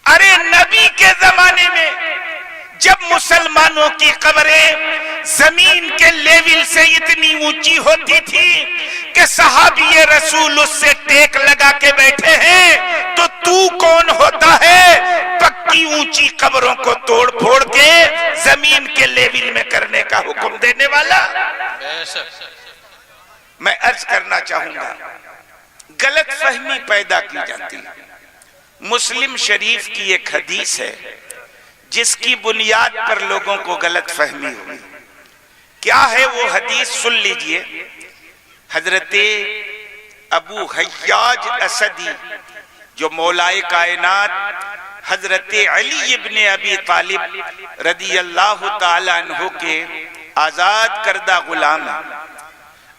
ارے نبی کے زمانے میں جب مسلمانوں کی قبریں زمین کے لیول سے اتنی اونچی ہوتی تھی کہ صحابی رسول اس سے ٹیک لگا کے بیٹھے ہیں، تو کون ہوتا ہے پکی اونچی قبروں کو توڑ پھوڑ کے زمین کے لیول میں کرنے کا حکم دینے والا؟ میں عرض کرنا چاہوں گا، غلط فہمی پیدا کی جاتی ہے۔ مسلم شریف کی ایک حدیث ہے جس کی بنیاد پر لوگوں کو غلط فہمی ہوئی۔ کیا ہے وہ حدیث؟ سن لیجئے۔ حضرت ابو حیاج اسدی جو مولائے کائنات حضرت علی ابن ابی طالب رضی اللہ تعالی عنہ کے آزاد کردہ غلام ہیں،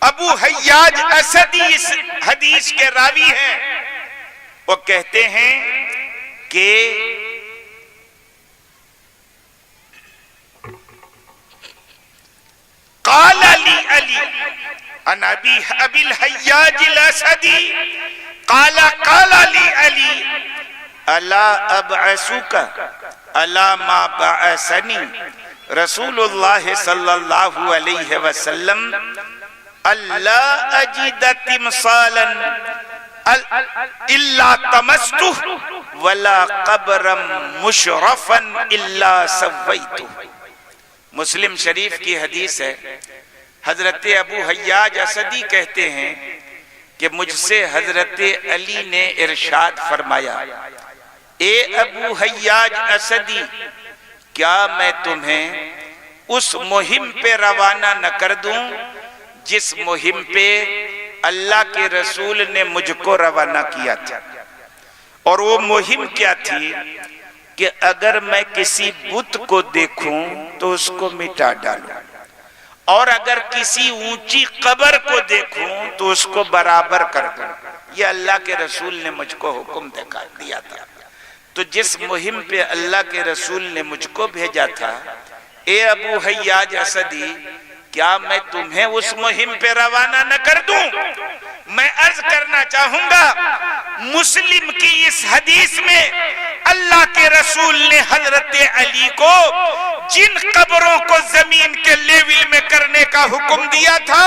ابو حیاج اسدی اس حدیث کے راوی ہیں۔ وہ کہتے ہیں کہ قال لی علی عن ابی الحیاج الاسدی قال لی علی الا ابعثک الا ما بعثنی رسول اللہ صلی اللہ علیہ وسلم اللہ اجد تمثالا الا تمستہ ولا قبرا مشرفا الا سویتہ۔ مسلم شریف کی حدیث ہے، حضرت ابو حیاج اسدی کہتے ہیں کہ مجھ سے حضرت علی نے ارشاد فرمایا، اے ابو حیاج اسدی، کیا میں تمہیں اس مہم پہ روانہ نہ کر دوں جس مہم پہ اللہ کے رسول نے مجھ کو روانہ کیا تھا؟ اور وہ مہم کیا تھی کہ اگر میں کسی بت کو دیکھوں تو اس کو مٹا ڈالوں، اور اگر کسی اونچی قبر کو دیکھوں تو اس کو برابر کر دوں۔ یہ اللہ کے رسول نے مجھ کو حکم دیا تھا۔ تو جس مہم پہ اللہ کے رسول نے مجھ کو بھیجا تھا، اے ابو حیاج اسدی، کیا میں تمہیں اس مہم پہ روانہ نہ کر دوں؟ میں عرض کرنا چاہوں گا، مسلم کی اس حدیث میں اللہ کے رسول نے حضرت علی کو جن قبروں کو زمین کے لیول میں کرنے کا حکم دیا تھا،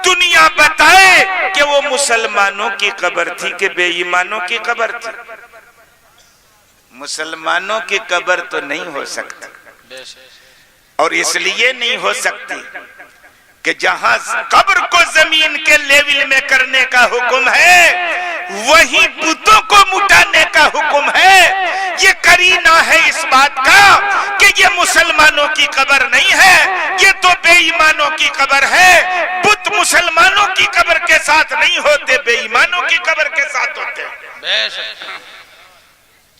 دنیا بتائے کہ وہ مسلمانوں کی قبر تھی کہ بے ایمانوں کی قبر تھی؟ مسلمانوں کی قبر تو نہیں ہو سکتی، اور اس لیے نہیں ہو سکتی کہ جہاں قبر کو زمین کے لیول میں کرنے کا حکم ہے وہیں بتوں کو مٹانے کا حکم ہے۔ یہ قرینہ ہے اس بات کا کہ یہ مسلمانوں کی قبر نہیں ہے، یہ تو بے ایمانوں کی قبر ہے۔ بت مسلمانوں کی قبر کے ساتھ نہیں ہوتے، بے ایمانوں کی قبر کے ساتھ ہوتے۔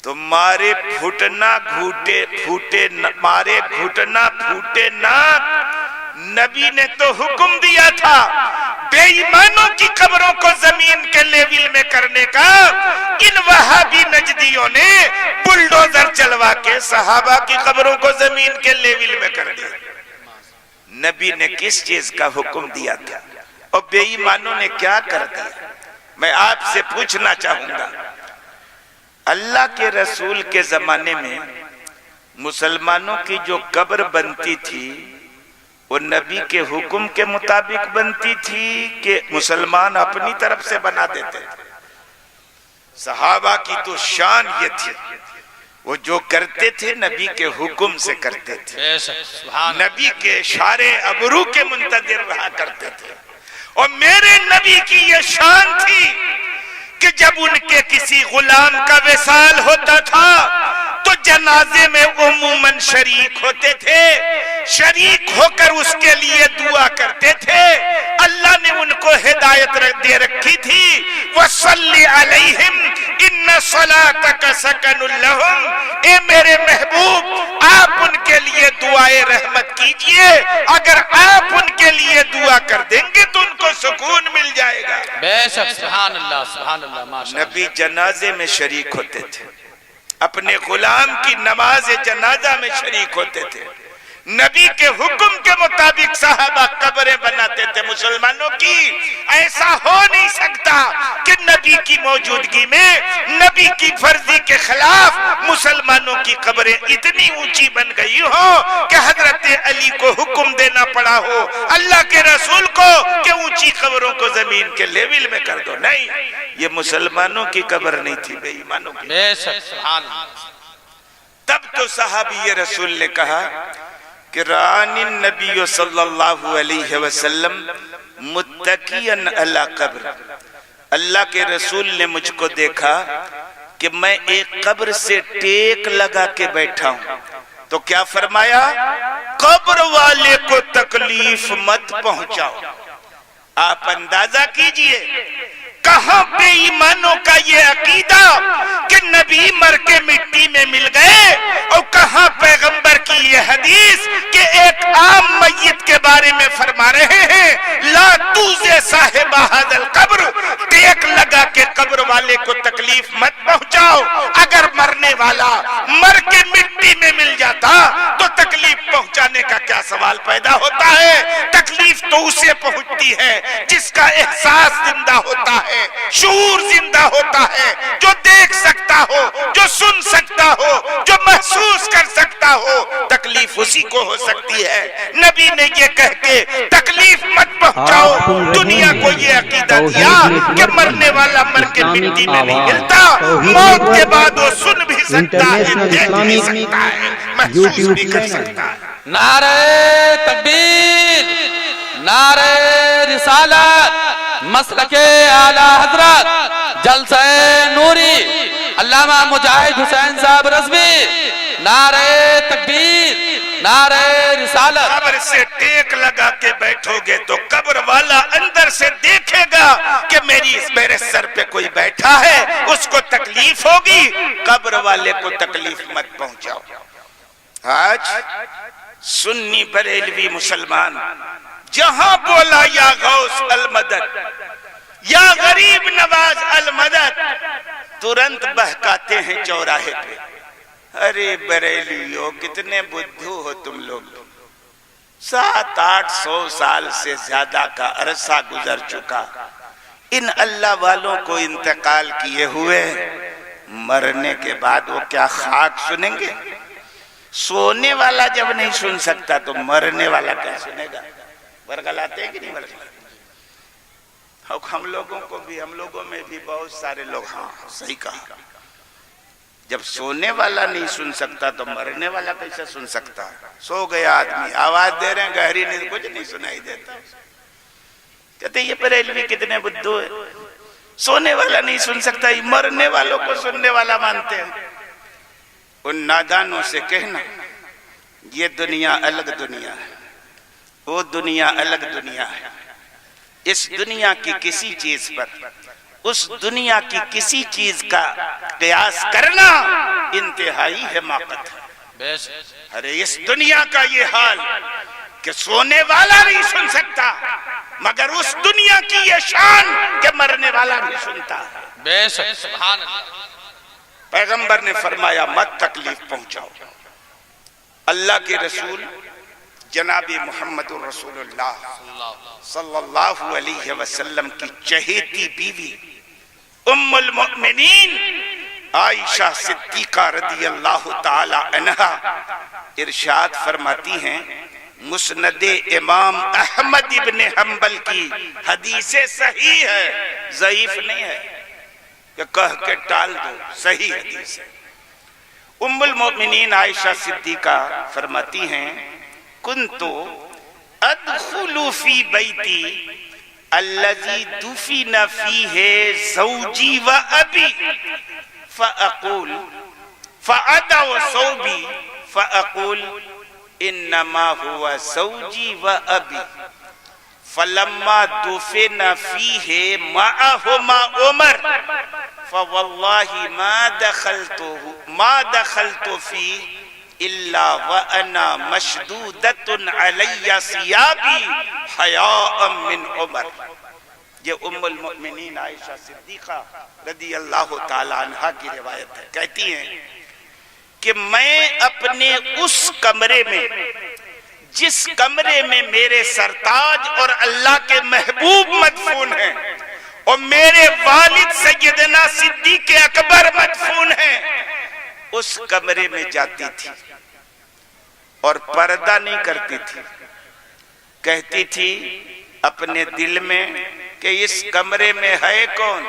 تمہارے گھٹنا پھوٹے نہ، نبی نے تو حکم دیا تھا بے ایمانوں کی قبروں کو زمین کے لیول میں کرنے کا۔ ان وہابی نجدیوں نے بلڈوزر چلوا کے صحابہ کی قبروں کو زمین کے لیول میں کر دیا۔ نبی نے کس چیز کا حکم دیا تھا اور بے ایمانوں نے کیا کر دیا؟ میں آپ سے پوچھنا چاہوں گا، اللہ کے رسول کے زمانے میں مسلمانوں کی جو قبر بنتی تھی وہ نبی کے حکم کے مطابق بنتی تھی کہ مسلمان اپنی طرف سے بنا دیتے تھے؟ صحابہ کی تو شان یہ تھی، وہ جو کرتے تھے نبی کے حکم سے کرتے تھے، نبی کے اشارے ابرو کے منتظر رہا کرتے تھے۔ اور میرے نبی کی یہ شان تھی کہ جب ان کے کسی غلام کا وصال ہوتا تھا تو جنازے میں عموماً شریک ہوتے تھے، شریک ہو کر اس کے لیے دعا کرتے تھے۔ اللہ نے ان کو ہدایت دے رکھی تھی، وَصَلِّ عَلَيْهِمْ إِنَّ صَلَاتَكَ سَكَنٌ لَهُمْ، اے میرے محبوب آپ ان کے لیے دعائے رحمت کیجئے، اگر آپ ان کے لیے دعا کر دیں گے تو ان کو سکون مل جائے گا۔ بے شک، سبحان اللہ سبحان اللہ، ماشاءاللہ۔ نبی جنازے میں شریک ہوتے تھے، اپنے غلام کی نماز جنازہ میں شریک ہوتے تھے، نبی کے حکم کے مطابق صحابہ قبریں بناتے تھے مسلمانوں کی۔ ایسا ہو نہیں سکتا کہ نبی کی موجودگی میں نبی کی فرضی کے خلاف مسلمانوں کی قبریں اتنی اونچی بن گئی ہو کہ حضرت علی کو حکم دینا پڑا ہو اللہ کے رسول کو کہ اونچی قبروں کو زمین کے لیول میں کر دو۔ نہیں، یہ مسلمانوں کی قبر نہیں تھی، بے ایمانوں کی۔ بے شک، سبحان اللہ۔ تب تو صحابی رسول نے کہا کہ رانی النبی صلی اللہ علیہ وسلم متقین علی قبر، اللہ کے رسول نے مجھ کو دیکھا کہ میں ایک قبر سے ٹیک لگا کے بیٹھا ہوں، تو کیا فرمایا؟ قبر والے کو تکلیف مت پہنچاؤ۔ آپ اندازہ کیجئے کہاں بے ایمانوں کا یہ عقیدہ کہ نبی مر کے مٹی میں مل گئے، اور کہاں پیغمبر کی یہ حدیث کہ ایک عام میت کے بارے میں فرما رہے ہیں لا توزے صاحب ھذا القبر، ٹیک لگا کے قبر والے کو تکلیف مت پہنچاؤ۔ اگر مرنے والا مر کے مٹی میں مل جاتا تو تکلیف پہنچانے کا کیا سوال پیدا ہوتا ہے؟ تکلیف تو اسے پہنچتی ہے جس کا احساس زندہ ہوتا ہے، شعور زندہ ہوتا ہے، جو دیکھ سکتا ہو، جو سن سکتا ہو، جو محسوس کر سکتا ہو۔ تکلیف اسی کو ہو سکتی ہے۔ نبی نے یہ کہہ کے تکلیف مت پہنچاؤ، دنیا کو یہ عقیدہ دیا کہ مرنے والا مر کے مٹی میں نہیں ملتا، موت کے بعد وہ سن بھی سکتا ہے، دیکھ بھی سکتا ہے، محسوس بھی کر سکتا ہے۔ نعرہ تکبیر، نعرہ رسالت، مسلک اعلی حضرت جلسہ نوری علامہ مجاہد حسین صاحب رضوی، نعرہ تکبیر، نعرہ رسالت۔ قبر سے ٹیک لگا کے بیٹھو گے تو قبر والا اندر سے دیکھے گا کہ میرے سر پہ کوئی بیٹھا ہے، اس کو تکلیف ہوگی۔ قبر والے کو تکلیف مت پہنچاؤ۔ آج سنی بریلوی مسلمان جہاں بولا یا غوث المدد یا غریب نواز المدد، ترنت بہکاتے ہیں چوراہے پہ۔ ارے بریلیو کتنے بدھو ہو تم لوگ، 700-800 سال سے زیادہ کا عرصہ گزر چکا، ان اللہ والوں کو انتقال کیے ہوئے مرنے کے بعد وہ کیا خاک سنیں گے؟ سونے والا جب نہیں سن سکتا تو مرنے والا کیا سنے گا؟ ورگلاتے ہیں کہ نہیں ورگلاتے؟ ہم لوگوں میں بھی بہت سارے لوگ، ہاں صحیح کہا، جب سونے والا نہیں سن سکتا تو مرنے والا کیسے سن سکتا ہے؟ سو گیا آدمی، آواز دے رہے ہیں گہری نیند، کچھ نہیں سنائی دیتا۔ کہتے یہ بریلوی کتنے بدھو ہے، سونے والا نہیں سن سکتا، یہ مرنے والوں کو سننے والا مانتے ہیں۔ ان نادانوں سے کہنا یہ دنیا الگ دنیا ہے، وہ دنیا الگ دنیا ہے، اس دنیا کی کسی چیز پر اس دنیا کی کسی چیز کا قیاس کرنا انتہائی حماقت ہے۔ ارے اس دنیا کا یہ حال کہ سونے والا نہیں سن سکتا، مگر اس دنیا کی یہ شان کہ مرنے والا بھی سنتا ہے۔ بے شک، سبحان اللہ۔ پیغمبر نے فرمایا مت تکلیف پہنچاؤ۔ اللہ کے رسول جناب محمد رسول اللہ صلی اللہ علیہ وسلم کی چہیتی بیوی ام المؤمنین عائشہ صدیقہ رضی اللہ تعالی عنہا ارشاد فرماتی ہیں، مسند امام احمد ابن حنبل کی حدیث صحیح ہے، ضعیف نہیں ہے کہ کہہ کے ٹال دو، صحیح حدیث ہے۔ ام المؤمنین عائشہ صدیقہ فرماتی ہیں، کنتو ادخل فی بیتی الذی دفن فیہ زوجی و ابی فاقول فادع ثوبی فاقول انما هو زوجی و ابی فلما دفن فیہ معہما عمر فواللہ ما دخلت فیہ الا وانا مشدودۃ علی ثیابی حیاء من عمر۔ یہ ام المؤمنین عائشہ صدیقہ رضی اللہ تعالی عنہا کی روایت ہے، کہتی ہیں کہ میں اپنے اس کمرے میں، جس کمرے میں میرے سرتاج اور اللہ کے محبوب مدفون ہیں اور میرے والد سیدنا صدیق اکبر مدفون ہیں، اس کمرے میں جاتی تھی اور پردہ نہیں کرتی تھی، کہتی تھی اپنے دل میں کہ اس کمرے میں ہے کون؟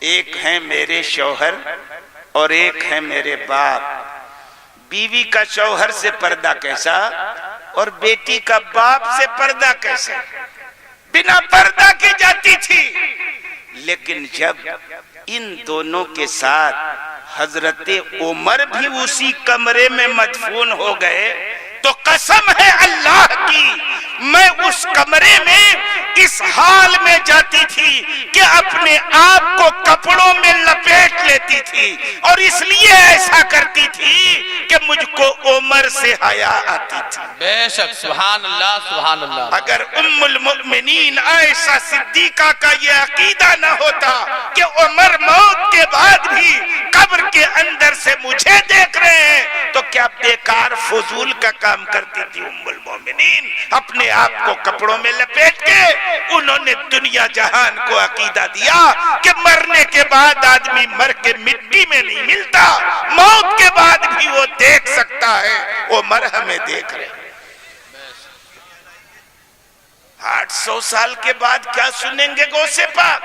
ایک ہیں میرے شوہر اور ایک ہیں میرے باپ۔ بیوی کا شوہر سے پردہ کیسا اور بیٹی کا باپ سے پردہ کیسا؟ بنا پردہ کی جاتی تھی۔ لیکن جب ان دونوں کے ساتھ حضرت عمر بھی اسی کمرے میں مدفون ہو گئے تو قسم ہے اللہ کی، میں اس کمرے میں اس حال میں جاتی تھی کہ اپنے آپ کو کپڑوں میں لپیٹ لیتی تھی، اور اس لیے ایسا کرتی تھی کہ مجھ کو عمر سے حیا آتی تھی۔ بے شک، سبحان اللہ سبحان اللہ۔ اگر ام المؤمنین عائشہ صدیقہ کا یہ عقیدہ نہ ہوتا کہ عمر موت کے بعد بھی قبر کے اندر سے مجھے دیکھ رہے ہیں، تو کیا بیکار فضول کا کام کرتی تھی ام المؤمنین؟ اپنے آپ کو کپڑوں میں لپیٹ کے انہوں نے دنیا جہان کو عقیدہ دیا کہ مرنے کے بعد آدمی مر کے مٹی میں نہیں ملتا، موت کے بعد بھی وہ دیکھ سکتا ہے۔ عمر ہمیں دیکھ رہے 800 سال کے بعد کیا سنیں گے غوث پاک؟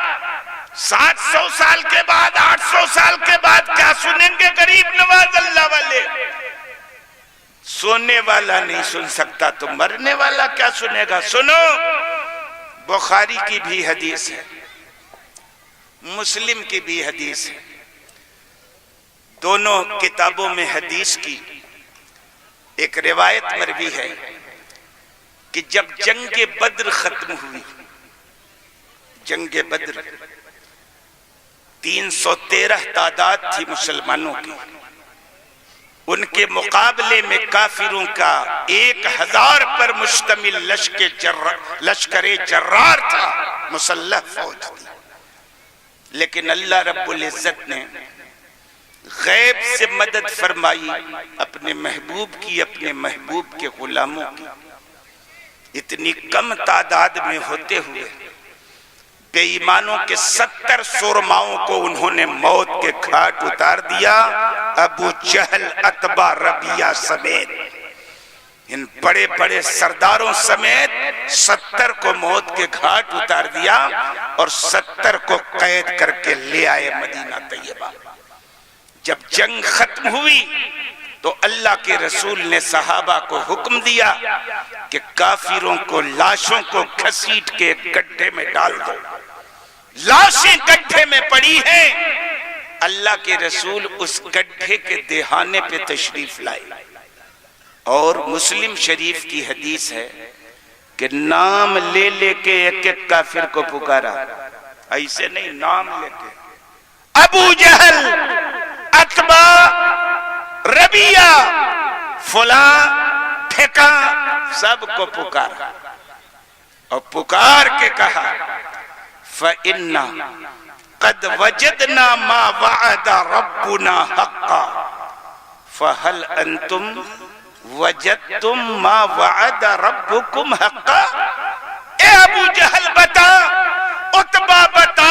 700 سال کے بعد، 800 سال کے بعد کیا سنیں گے غریب نواز اللہ والے؟ سونے والا نہیں سن سکتا تو مرنے والا کیا سنے گا؟ سنو، بخاری کی بھی حدیث ہے، مسلم کی بھی حدیث ہے، دونوں کتابوں میں حدیث کی ایک روایت مروی ہے کہ جب جنگ بدر ختم ہوئی، جنگ بدر 313 تعداد تھی مسلمانوں کی، ان کے مقابلے میں کافروں کا 1000 پر مشتمل لشکر جرار تھا، مسلح فوج تھی۔ لیکن اللہ رب العزت نے غیب سے مدد فرمائی اپنے محبوب کی، اپنے محبوب کے غلاموں کی۔ اتنی کم تعداد میں ہوتے ہوئے بے ایمانوں کے 70 سرماؤں کو انہوں نے موت کے گھاٹ اتار دیا، ابو جہل، عتبہ، ربیعہ سمیت، ان بڑے بڑے سرداروں سمیت 70 کو موت کے گھاٹ اتار دیا اور 70 کو قید کر کے لے آئے مدینہ طیبہ۔ جب جنگ ختم ہوئی تو اللہ کے رسول نے صحابہ کو حکم دیا کہ کافروں کو، لاشوں کو گھسیٹ کے گڈھے میں ڈال دو۔ لاشیں گڈھے میں پڑی ہیں، اللہ کے رسول اس گڈھے کے دہانے پہ تشریف لائے، اور مسلم شریف کی حدیث ہے کہ نام لے لے کے ایک ایک کافر کو پکارا، ایسے نہیں، نام لے کے، ابو جہل، عتبہ، ربیعہ، فلاں، ٹھیکا، سب کو پکارا اور پکار کے کہا فَإِنَّا قَدْ وَجَدْنَا مَا وَعَدَ رَبُّنَا حَقًّا فَهَلْ أَنْتُمْ وَجَدْتُمْ مَا وَعَدَ رَبُّكُمْ حَقًّا۔ اے ابو جہل بتا، عتبہ بتا،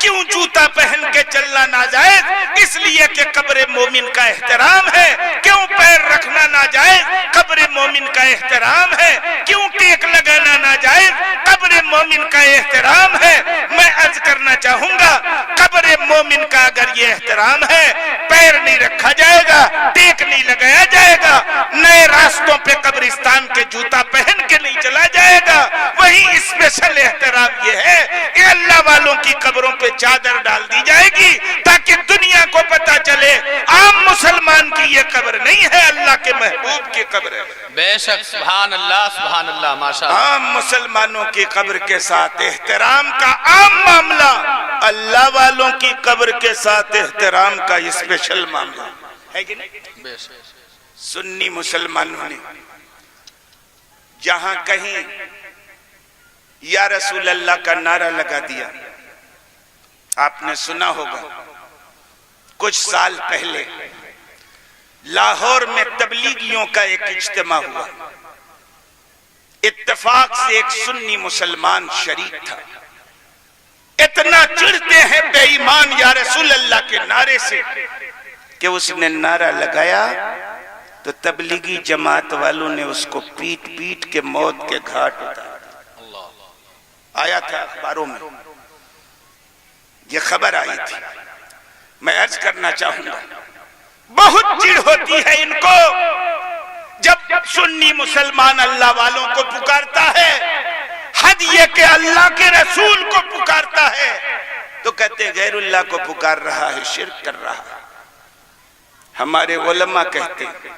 کیوں جوتا پہن کے چلنا ناجائز؟ اس لیے کہ قبر مومن کا احترام ہے۔ کیوں پیر رکھنا ناجائز؟ قبر مومن کا احترام ہے۔ کیوں ٹیک لگانا ناجائز؟ قبر مومن کا احترام ہے۔ میں عرض کرنا چاہوں گا قبر مومن کا اگر یہ احترام ہے، پیر نہیں رکھا جائے گا، ٹیک نہیں لگایا جائے گا، نئے راستوں پہ قبرستان کے جوتا پہن کے نہیں چلا جائے گا۔ وہی اسپیشل احترام یہ ہے کہ اللہ والوں کی قبروں پہ چادر ڈال دی جائے گی تاکہ دنیا کو پتا چلے عام مسلمان کی یہ قبر نہیں ہے، اللہ کے محبوب کی قبر ہے۔ بے شک، سبحان اللہ، ماشاءاللہ۔ عام مسلمانوں کی قبر کے ساتھ احترام کا عام معاملہ، اللہ والوں کی قبر کے ساتھ احترام کا اسپیشل معاملہ ہے کہ نہیں؟ بے شک۔ سنی مسلمانوں نے جہاں کہیں یا رسول اللہ کا نعرہ لگا دیا، آپ نے سنا ہوگا کچھ سال پہلے لاہور میں تبلیغیوں کا ایک اجتماع ہوا، اتفاق سے ایک سنی مسلمان شریک تھا۔ اتنا چڑھتے ہیں بے ایمان یا رسول اللہ کے نعرے سے کہ اس نے نعرہ لگایا تو تبلیغی جماعت والوں نے اس کو پیٹ پیٹ کے موت کے گھاٹ اتارا۔ آیا تھا اخباروں میں، یہ خبر آئی تھی۔ میں عرض کرنا چاہوں گا بہت چڑ ہوتی ہے ان کو جب سنی مسلمان اللہ والوں کو پکارتا ہے، حد یہ کہ اللہ کے رسول کو پکارتا ہے تو کہتے ہیں غیر اللہ کو پکار رہا ہے، شرک کر رہا ہے۔ ہمارے علماء کہتے ہیں،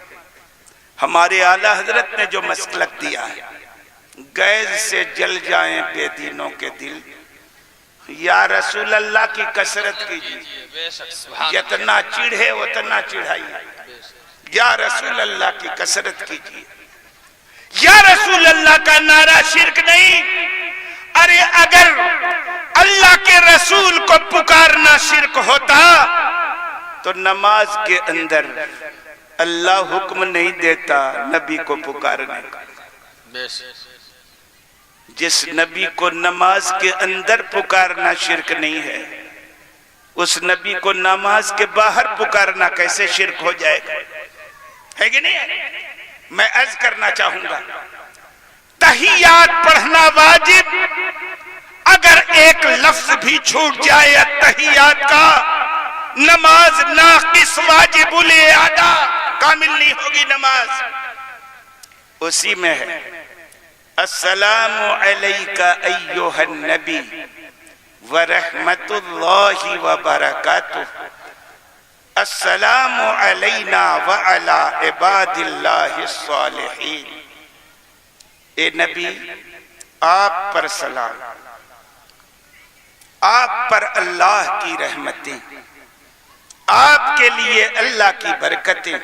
ہمارے اعلیٰ حضرت نے جو مسلک دیا ہے، گیس سے جل جائیں بے دینوں کے دل، یا رسول اللہ کی کثرت کیجیے، جتنا چڑھے اتنا چڑھائیے، یا رسول اللہ کی کثرت کیجیے۔ یا رسول اللہ کا نعرہ شرک نہیں۔ ارے اگر اللہ کے رسول کو پکارنا شرک ہوتا تو نماز کے اندر اللہ حکم نہیں دیتا نبی کو پکارنے کا۔ جس نبی کو نماز کے اندر پکارنا شرک نہیں ہے، اس نبی کو نماز کے باہر پکارنا کیسے شرک ہو جائے گا؟ ہے کہ نہیں؟ میں عرض کرنا چاہوں گا تحیات پڑھنا واجب، اگر ایک لفظ بھی چھوٹ جائے تحیات کا، نماز ناقص، واجب الاعادہ، کامل نہیں ہوگی نماز۔ اسی میں ہے السلام علیکہ ایہا النبی ورحمت اللہ وبرکاتہ، السلام علینا وعلی عباد اللہ الصالحین۔ اے نبی، آپ پر سلام، آپ پر اللہ کی رحمتیں، آپ کے لیے اللہ کی برکتیں،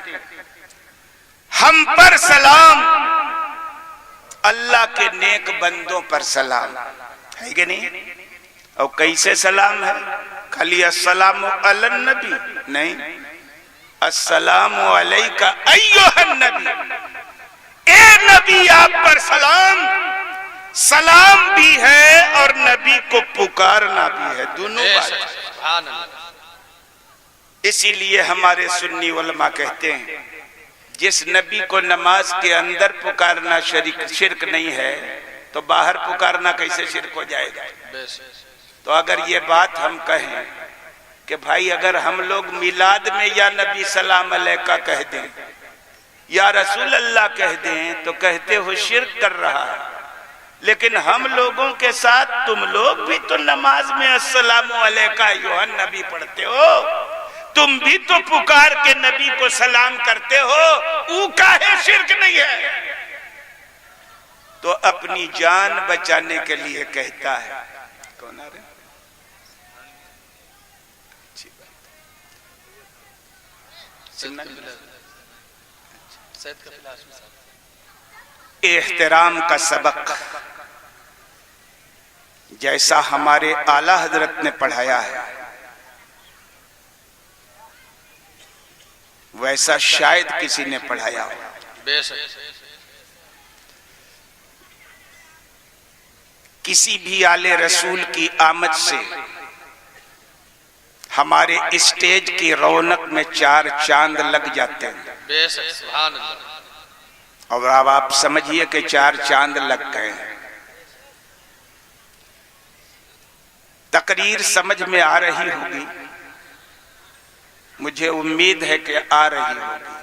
ہم پر سلام، اللہ کے نیک بندوں پر سلام، ہے کہ نہیں؟ اور کیسے سلام ہے؟ خالی السلام علی النبی نہیں، السلام علیکہ ایہا النبی، اے نبی آپ پر سلام۔ سلام بھی ہے اور نبی کو پکارنا بھی ہے، دونوں بات۔ اسی لیے ہمارے سنی علماء کہتے ہیں جس نبی کو نماز کے اندر پکارنا شرک نہیں ہے تو باہر پکارنا کیسے شرک ہو جائے گا؟ تو اگر یہ بات ہم کہیں کہ بھائی اگر ہم لوگ میلاد میں یا نبی سلام علیکہ کہہ دیں یا رسول اللہ کہہ دیں تو کہتے ہو شرک کر رہا ہے، لیکن ہم لوگوں کے ساتھ تم لوگ بھی تو نماز میں السلام علیکہ ایھا النبی پڑھتے ہو، تم بھی تو پکار کے نبی کو سلام کرتے ہو، وہ کاہے شرک نہیں ہے؟ تو اپنی جان بچانے کے لیے کہتا ہے۔ کون آ رہے ہیں؟ احترام کا سبق جیسا ہمارے اعلیٰ حضرت نے پڑھایا ہے ویسا شاید کسی نے پڑھایا ہو۔ کسی بھی آل رسول کی آمد سے ہمارے اسٹیج کی رونق میں 4 چاند لگ جاتے ہیں، بے شک سبحان اللہ، اور اب آپ سمجھیے کہ 4 چاند لگ گئے ہیں۔ تقریر سمجھ میں آ رہی ہوگی، مجھے امید ہے کہ آ رہی ہوگی۔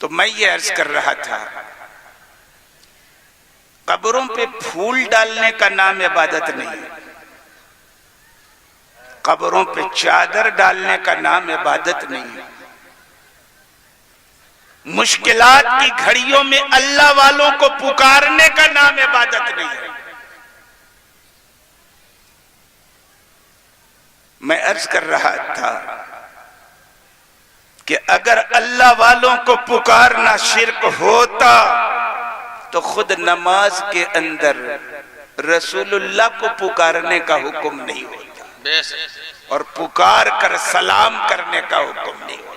تو میں یہ عرض کر رہا تھا، قبروں پہ پھول ڈالنے کا نام عبادت نہیں ہے، قبروں پہ چادر ڈالنے کا نام عبادت نہیں ہے، مشکلات کی گھڑیوں میں اللہ والوں کو پکارنے کا نام عبادت نہیں ہے۔ میں عرض کر رہا تھا کہ اگر اللہ والوں کو پکارنا شرک ہوتا تو خود نماز کے اندر رسول اللہ کو پکارنے کا حکم نہیں ہوتا، بے شک، اور پکار کر سلام کرنے کا حکم نہیں ہوتا۔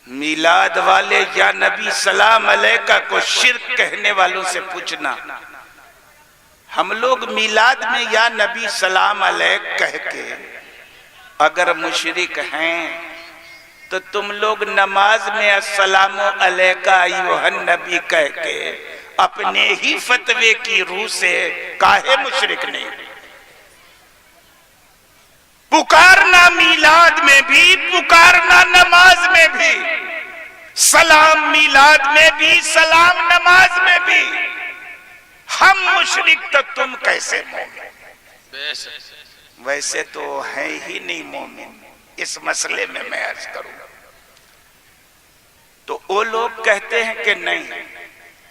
میلاد والے یا نبی سلام علیکہ کو شرک کہنے والوں سے پوچھنا، ہم لوگ میلاد میں یا نبی سلام علیک کہہ کے اگر مشرک ہیں تو تم لوگ نماز میں السلام علیکہ ایھا النبی کہہ کے اپنے ہی فتوے کی روح سے کاہے مشرک نہیں؟ پکارنا میلاد میں بھی، پکارنا نماز میں بھی، سلام میلاد میں بھی، سلام نماز میں بھی، ہم مشرک تو تم کیسے مومن؟ بے شک، ویسے تو ہے ہی نہیں مومن۔ اس مسئلے میں میں عرض کروں تو وہ لوگ کہتے ہیں کہ نہیں،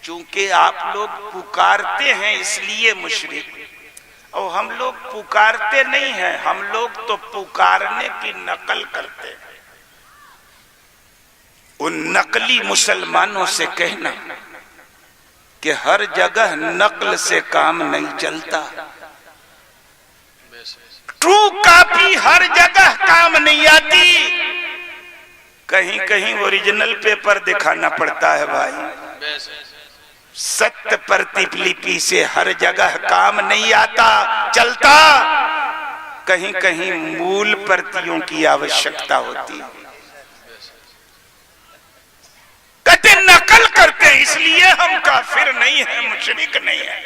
چونکہ آپ لوگ پکارتے ہیں اس لیے مشرک، اور ہم لوگ پکارتے نہیں ہیں، ہم لوگ تو پکارنے کی نقل کرتے ہیں۔ ان نقلی مسلمانوں سے کہنا کہ ہر جگہ نقل سے کام نہیں چلتا، ٹرو کاپی ہر جگہ کام نہیں آتی، کہیں کہیں اوریجنل پیپر دکھانا پڑتا ہے بھائی۔ بے شک، ست پرتیپلپی سے ہر جگہ کام نہیں آتا چلتا، کہیں کہیں مول پرتیوں کی آوشکتا ہوتی ہے۔ کہتے نقل کرتے ہیں اس لیے ہم کافر نہیں ہیں، مشرک نہیں ہیں۔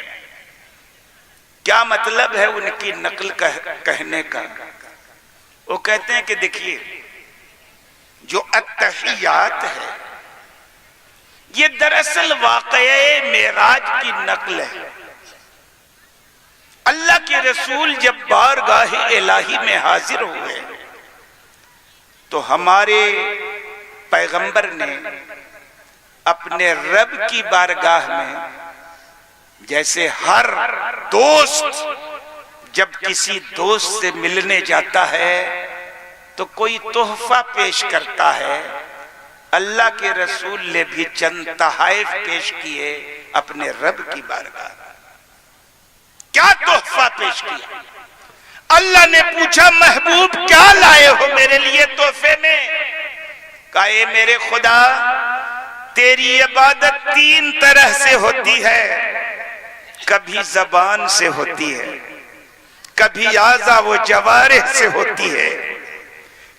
کیا مطلب ہے ان کی نقل کہنے کا؟ وہ کہتے ہیں کہ دیکھیے جو التحیات ہے یہ دراصل واقعہ معراج کی نقل ہے۔ اللہ کے رسول جب بارگاہ الہی میں حاضر ہوئے تو ہمارے پیغمبر نے اپنے رب کی بارگاہ میں، جیسے ہر دوست جب کسی دوست سے ملنے جاتا ہے تو کوئی تحفہ پیش کرتا ہے، اللہ کے رسول نے بھی چند تحائف پیش کیے اپنے رب کی بارگاہ۔ کیا تحفہ پیش کیا؟ اللہ نے پوچھا محبوب کیا لائے ہو میرے لیے تحفے میں؟ کہا اے میرے خدا تیری عبادت 3 طرح سے ہوتی ہے، کبھی زبان سے ہوتی ہے، کبھی اعضاء و جوارح سے ہوتی ہے،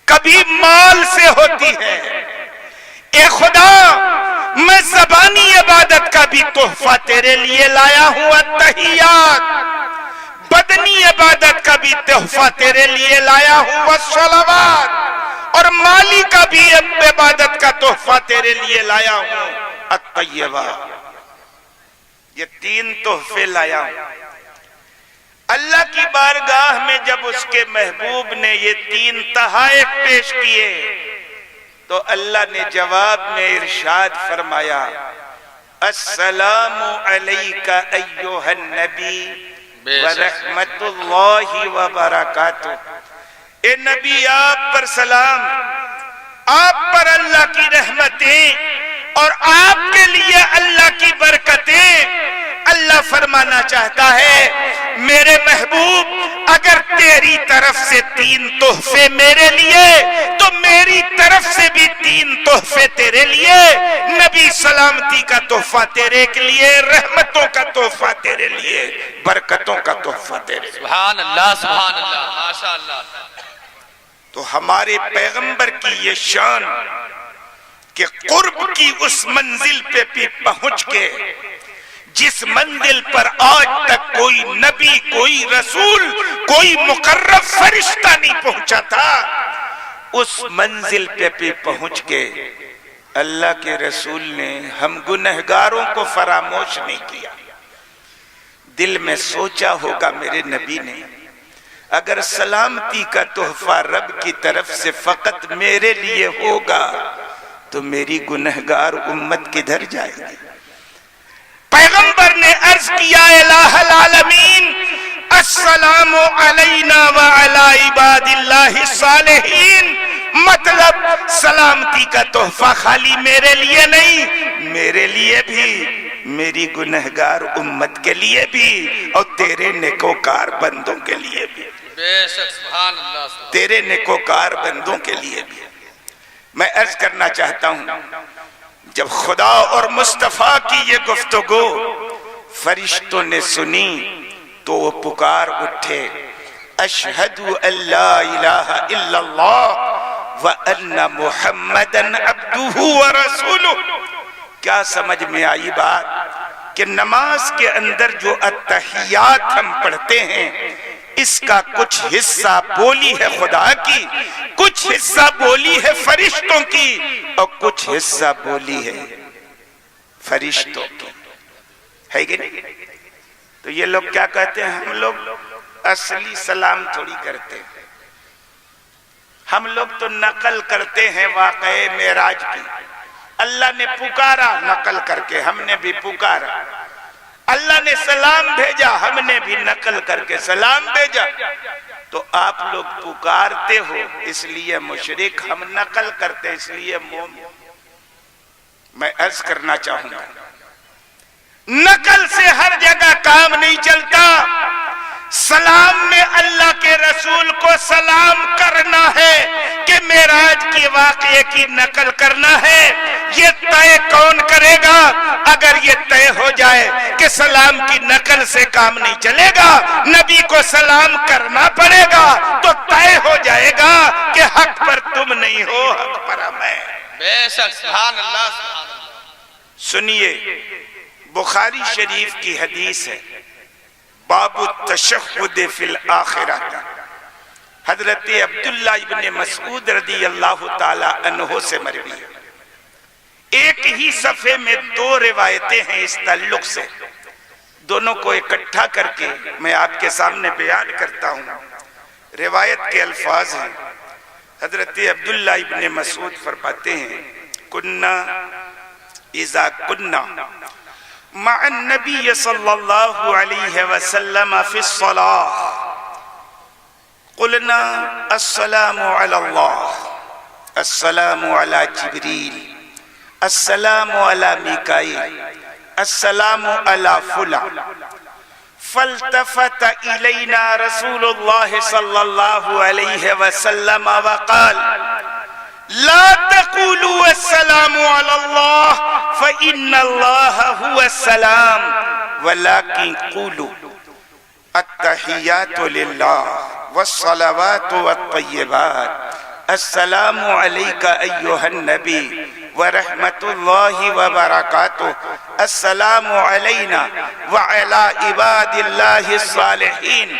کبھی مال سے ہوتی ہے۔ اے خدا میں زبانی عبادت کا بھی تحفہ تیرے لیے لایا ہوں، التحیات، بدنی عبادت کا بھی تحفہ تیرے لیے لایا ہوں، والصلوات، اور مالی کا بھی عبادت کا تحفہ تیرے لیے لایا ہوں، الطیبات۔ یہ 3 تحفے لایا ہوں۔ اللہ کی بارگاہ میں جب اس کے محبوب نے یہ 3 تحائف پیش کیے تو اللہ نے جواب میں ارشاد فرمایا السلام علیکہ ایھا النبی ورحمت اللہ وبرکاتہ۔ اے نبی آپ پر سلام، آپ پر اللہ کی رحمتیں اور آپ کے لیے اللہ کی برکتیں، اللہ فرمانا چاہتا ہے میرے محبوب اگر تیری طرف سے 3 تحفے میرے لیے تو میری طرف سے بھی 3 تحفے تیرے لیے. نبی سلامتی کا تحفہ تیرے کے لیے، رحمتوں کا تحفہ تیرے لیے، برکتوں کا تحفہ تیرے لیے. سبحان اللہ سبحان اللہ ماشاء اللہ. تو ہمارے پیغمبر کی یہ شان کہ قرب کی اس منزل پہ بھی پہنچ کے جس منزل پر آج تک کوئی نبی، کوئی رسول، کوئی مقرب فرشتہ نہیں پہنچا تھا، اس منزل پہ بھی پہنچ کے اللہ کے رسول نے ہم گنہگاروں کو فراموش نہیں کیا. دل میں سوچا ہوگا میرے نبی نے اگر سلامتی کا تحفہ رب کی طرف سے فقط میرے لیے ہوگا تو میری گنہگار امت کدھر جائے گی. پیغمبر نے عرض کیا الہ العالمین السلام علینا وعلی عباد اللہ الصالحین. مطلب سلامتی کا تحفہ خالی میرے لیے نہیں، میرے لیے بھی، میری گنہگار امت کے لیے بھی، اور تیرے نیکوکار بندوں کے لیے بھی، بے شک سبحان اللہ. تیرے نیکوکار بندوں کے لیے بھی. میں عرض کرنا چاہتا ہوں جب خدا اور مصطفیٰ کی یہ گفتگو فرشتوں نے سنی تو وہ پکار اٹھے اشہد ان لا الہ الا اللہ وان محمدا عبدہ ورسولہ. کیا سمجھ میں آئی بات کہ نماز کے اندر جو التحیات ہم پڑھتے ہیں اس کا کچھ حصہ بولی ہے خدا کی، کچھ حصہ بولی ہے فرشتوں کی، اور کچھ حصہ بولی ہے فرشتوں کی، ہے کہ نہیں؟ تو یہ لوگ کیا کہتے ہیں؟ ہم لوگ اصلی سلام تھوڑی کرتے ہیں، ہم لوگ تو نقل کرتے ہیں واقعے معراج کی. اللہ نے پکارا نقل کر کے، ہم نے بھی پکارا. اللہ نے سلام بھیجا، ہم نے بھی نقل کر کے سلام بھیجا. تو آپ لوگ پکارتے ہو اس لیے مشرک، ہم نقل کرتے اس لیے مومن. میں عرض کرنا چاہوں گا نقل سے ہر جگہ کام نہیں چلتا. سلام میں اللہ کے رسول کو سلام کرنا ہے کہ معراج کے واقعے کی نقل کرنا ہے. یہ طے کون کرے گا؟ اگر یہ طے ہو جائے کہ سلام کی نقل سے کام نہیں چلے گا، نبی کو سلام کرنا پڑے گا، تو طے ہو جائے گا کہ حق پر تم نہیں ہو، حق پر میں. بے شک سبحان اللہ سبحان اللہ. سنیے بخاری شریف کی حدیث ہے باب التشہد فی الآخرہ. حضرت عبداللہ ابن مسعود رضی اللہ تعالی عنہ سے مروی ہے. ایک ہی صفحے میں 2 روایتیں ہیں اس تعلق سے، دونوں کو اکٹھا کر کے میں آپ کے سامنے بیان کرتا ہوں. روایت کے الفاظ ہیں حضرت عبداللہ ابن مسعود فرماتے ہیں کننا اذا کننا مع النبی صلی اللہ علیہ وسلم فی الصلاة قلنا السلام علی اللہ، السلام علی جبریل، السلام علی میکائیل، السلام علی فلان. فالتفت الینا رسول اللہ صلی اللہ علیہ وسلم وقال لا تقولوا السلام علی اللہ فإن اللہ هو السلام ولكن قولوا التحیات للہ والصلوات والطیبات السلام علیک ایہا النبی ورحمت اللہ وبرکاتہ السلام علینا وعلی عباد اللہ الصالحین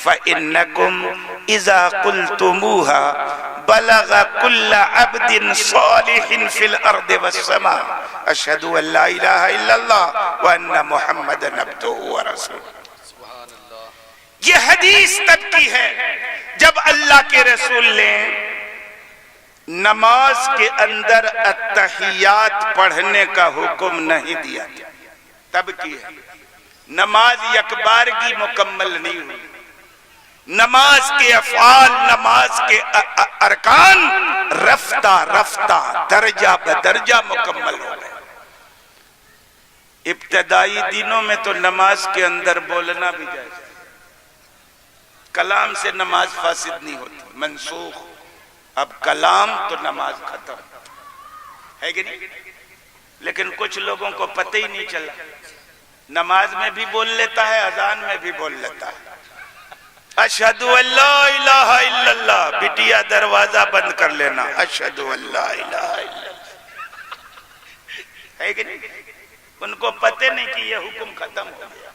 فإنکم اذا قلتموها بلغ كل عبد صالح في الارض والسماء اشهد ان لا اله الا الله وان محمدا عبده ورسوله. یہ حدیث تب کی ہے جب اللہ کے رسول نے نماز کے اندر التحیات پڑھنے کا حکم نہیں دیا، تب کی ہے. نماز یکبارگی مکمل نہیں ہوئی، نماز کے افعال، نماز کے ارکان رفتہ رفتہ درجہ بدرجہ مکمل ہو گئے. ابتدائی دنوں میں تو نماز کے اندر بولنا بھی جائز ہے، کلام سے نماز فاسد نہیں ہوتی، منسوخ، اب کلام تو نماز ختم ہے کہ نہیں؟ لیکن کچھ لوگوں کو پتہ ہی نہیں چلا، نماز میں بھی بول لیتا ہے، اذان میں بھی بول لیتا ہے، اشہد ان لا الہ الا اللہ، بٹیا دروازہ بند کر لینا، اشہد ان لا الہ الا اللہ، ہے کہ نہیں؟ ان کو پتہ نہیں کہ یہ حکم ختم ہو گیا۔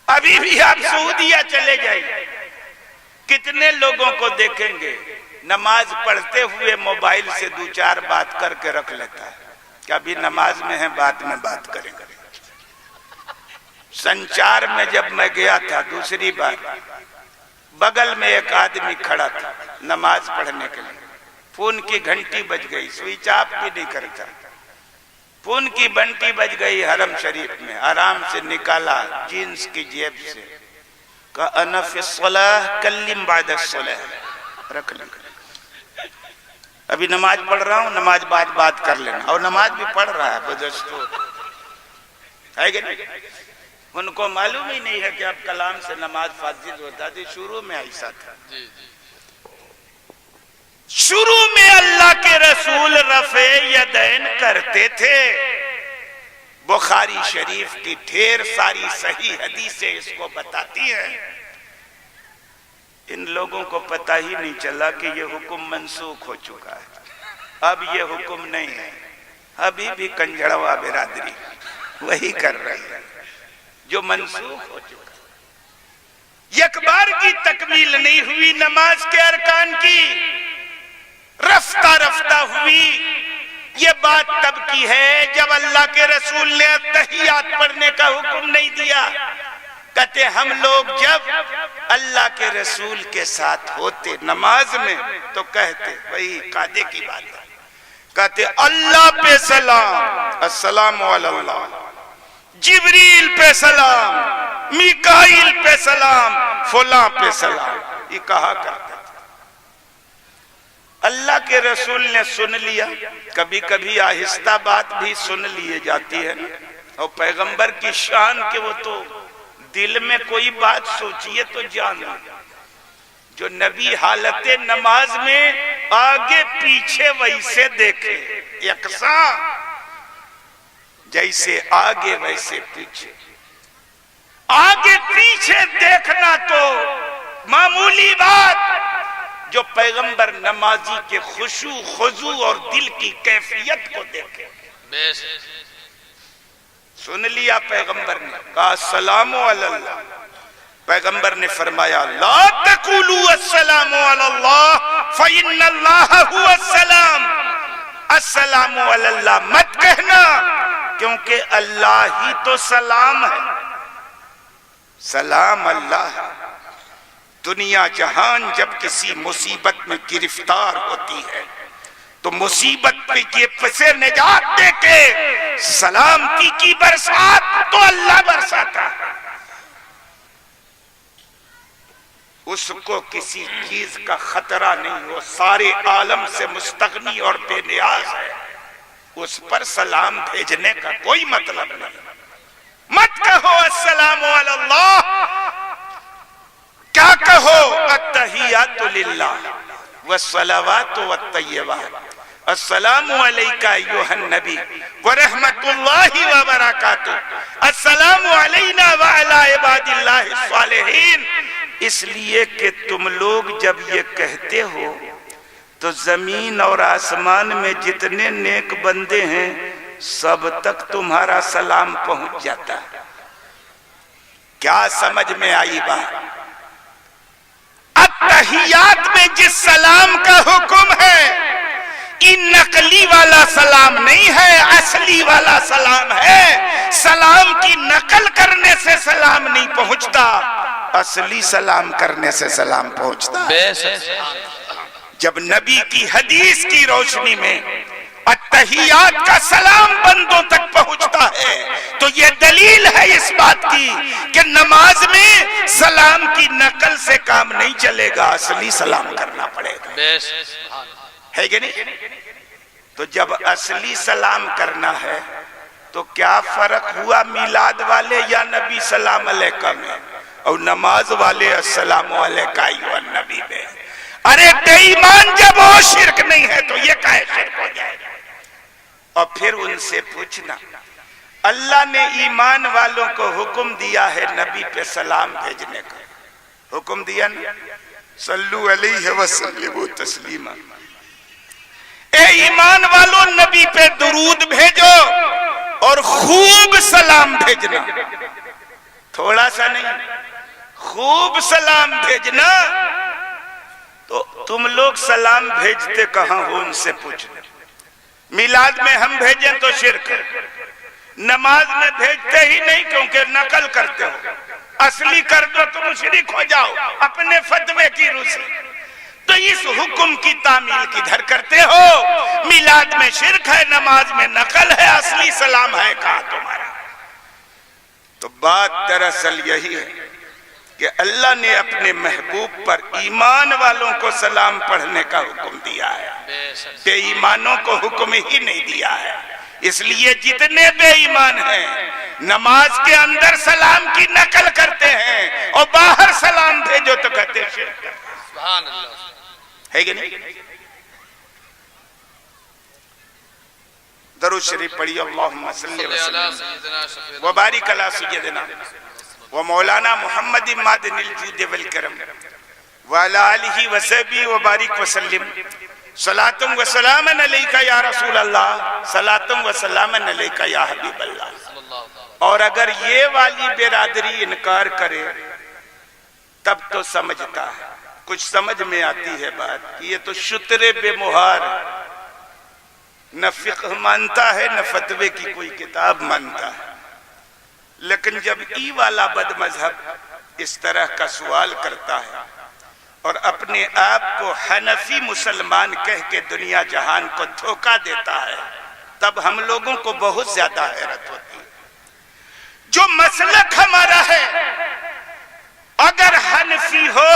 ابھی بھی آپ سعودیہ چلے جائیے، کتنے لوگوں کو دیکھیں گے نماز پڑھتے ہوئے موبائل سے دو چار بات کر کے رکھ لیتا ہے کہ ابھی نماز میں ہیں، بعد میں بات کریں گے۔ سنچار میں جب میں گیا تھا دوسری بار، بغل میں ایک آدمی کھڑا تھا نماز پڑھنے کے لیے، فون کی گھنٹی بج گئی، سوئچ آف بھی نہیں کرتا، فون کی بنٹی بج گئی حرم شریف میں، آرام سے نکالا جینس کی جیب سے، کہا انا فی الصلاة کلم بعد الصلاة، رکھ لیں، ابھی نماز پڑھ رہا ہوں، نماز بعد بات کر لینا، اور نماز بھی پڑھ رہا ہے بدستور، ہے کہ نہیں؟ ان کو معلوم ہی نہیں ہے کہ اب کلام سے نماز فاسد ہوتا تھی، شروع میں ایسا تھا۔ شروع میں اللہ کے رسول رفع یدین کرتے تھے، بخاری شریف کی ڈھیر ساری صحیح حدیثیں اس کو بتاتی ہیں۔ ان لوگوں کو پتہ ہی نہیں چلا کہ یہ حکم منسوخ ہو چکا ہے، اب یہ حکم نہیں ہے، ابھی بھی کنجڑوا برادری وہی کر رہی ہے جو منسوخ ہو چکا۔ یک بار کی تکمیل نہیں ہوئی نماز کے ارکان کی، رفتہ رفتہ ہوئی۔ یہ بات تب کی ہے جب اللہ کے رسول نے تحیات پڑھنے کا حکم نہیں دیا۔ کہتے ہم لوگ جب اللہ کے رسول کے ساتھ ہوتے نماز میں تو کہتے، وہی قاعدے کی بات ہے، کہتے اللہ پہ سلام، السلام علی اللہ، جبریل پہ سلام، میکائیل پہ سلام، فلاں پہ سلام، یہ کہا کرتا تھا۔ اللہ کے رسول نے سن لیا، کبھی کبھی آہستہ بات بھی سن لیے جاتی ہے، اور پیغمبر کی شان کہ وہ تو دل میں کوئی بات سوچیے تو جان لے، جو نبی حالت نماز میں آگے پیچھے ویسے دیکھے، یکساں، جیسے آگے ویسے پیچھے۔ آگے پیچھے دیکھنا تو معمولی بات، جو پیغمبر نمازی کے خشوع خضوع اور دل کی کیفیت کو دیکھے۔ سن لیا پیغمبر نے، کہا السلام علی اللہ، پیغمبر نے فرمایا لا تقولوا السلام علی اللہ فإن اللہ هو السلام، السلام علی اللہ مت کہنا، کیونکہ اللہ ہی تو سلام ہے، سلام اللہ ہے۔ دنیا جہان جب کسی مصیبت میں گرفتار ہوتی ہے تو مصیبت سے نجات دے کے سلامتی کی برسات تو اللہ برساتا ہے، اس کو کسی چیز کا خطرہ نہیں، وہ سارے عالم سے مستغنی اور بے نیاز ہے، اس پر سلام بھیجنے کا کوئی مطلب نہیں۔ مت کہو السلام علی اللہ، کیا کہو التحیات للہ والصلوات والطیبات، السلام علیکہ ایھا النبی ورحمت اللہ وبرکاتہ، السلام علینا وعلی عباد اللہ الصالحین۔ اس لیے کہ تم لوگ جب یہ کہتے ہو تو زمین اور آسمان میں جتنے نیک بندے ہیں سب تک تمہارا سلام پہنچ جاتا ہے۔ کیا سمجھ میں آئی بات؟ التحیات میں جس سلام کا حکم ہے، یہ نقلی والا سلام نہیں ہے، اصلی والا سلام ہے۔ سلام کی نقل کرنے سے سلام نہیں پہنچتا، اصلی سلام کرنے سے سلام پہنچتا ہے۔ جب نبی کی حدیث کی روشنی میں التحیات کا سلام بندوں تک پہنچتا ہے تو یہ دلیل ہے اس بات کی کہ نماز میں سلام کی نقل سے کام نہیں چلے گا، اصلی سلام کرنا پڑے گا، ہے کہ نہیں؟ تو جب اصلی سلام کرنا ہے تو کیا فرق ہوا میلاد والے یا نبی سلام علیکہ میں اور نماز والے السلام علیکہ ایوہ نبی میں؟ ارے بے ایمان جب وہ شرک نہیں ہے تو یہ کائے شرک ہو جائے گا؟ اور پھر ان سے پوچھنا، اللہ نے ایمان والوں کو حکم دیا ہے نبی پہ سلام بھیجنے کا، حکم دیا نا، صلو علیہ وسلم تسلیما، اے ایمان والوں نبی پہ درود بھیجو اور خوب سلام بھیجنا، تھوڑا سا نہیں، خوب سلام بھیجنا۔ تو تم لوگ سلام بھیجتے کہاں ہو ان سے پوچھنا۔ میلاد میں ہم بھیجیں تو شرک ہے، نماز میں بھیجتے ہی نہیں کیونکہ نقل کرتے ہو، اصلی کر دو تو مشرک ہو جاؤ اپنے فتوے کی روح سے۔ تو اس حکم کی تعمیل کدھر کرتے ہو؟ میلاد میں شرک ہے، نماز میں نقل ہے، اصلی سلام ہے کہاں تمہارا؟ تو بات دراصل یہی ہے کہ اللہ نے اپنے محبوب پر ایمان والوں کو سلام پڑھنے کا حکم دیا ہے، بے ایمانوں کو حکم ہی نہیں دیا ہے۔ اس لیے جتنے بے ایمان ہیں نماز کے اندر سلام کی نقل کرتے ہیں اور باہر سلام بھیجو تو کہتے ہیں شرک کرتے ہیں۔ سبحان اللہ، ہے کہ نہیں؟ درود شریف پڑھی، اللہم صلی وسلم وبارک علی سیدنا و مولانا محمد مادن الجود والکرم وعلی آلہ وصحبہ وبارک وسلم، صلاۃ و سلام علیکہ یا رسول اللہ، صلاۃ و سلام علیکہ یا حبیب اللہ۔ اور اگر یہ والی برادری انکار کرے تب تو سمجھتا ہے، کچھ سمجھ میں آتی ہے بات، یہ تو شتر بے مہار، نہ فقہ مانتا ہے نہ فتوے کی کوئی کتاب مانتا ہے۔ لیکن جب ای والا بد مذہب اس طرح کا سوال کرتا ہے اور اپنے آپ کو حنفی مسلمان کہہ کے دنیا جہان کو دھوکہ دیتا ہے، تب ہم لوگوں کو بہت زیادہ حیرت ہوتی ہے۔ جو مسلک ہمارا ہے اگر حنفی ہو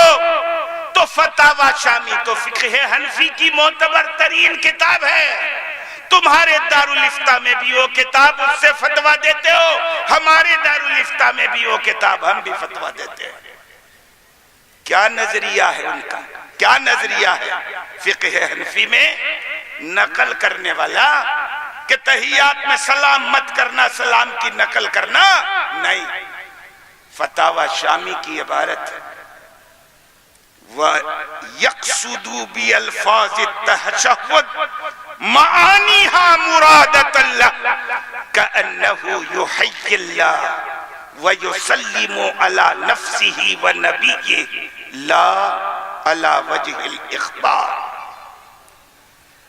تو فتاوی شامی تو فقہ حنفی کی معتبر ترین کتاب ہے، تمہارے دارالفتہ میں بھی وہ کتاب، اس سے فتویٰ دیتے ہو، ہمارے دارالفتہ میں بھی وہ کتاب، ہم بھی فتویٰ دیتے ہیں۔ کیا نظریہ ہے ان کا؟ کیا نظریہ ہے فقہ حنفی میں؟ نقل کرنے والا کہ تحیات میں سلام مت کرنا، سلام کی نقل کرنا نہیں۔ فتاوی شامی کی عبارت ہے وَيَقْصُدُوا بِأَلْفَاظِ التَّشَهُّدِ مَعَانِهَا مُرَادَةً لَهُ كَأَنَّهُ يُحَيِّي اللَّهَ وَيُسَلِّمُ عَلَى نَفْسِهِ وَنَبِيِّهِ لَا عَلَى وَجْهِ الْإِخْبَارِ۔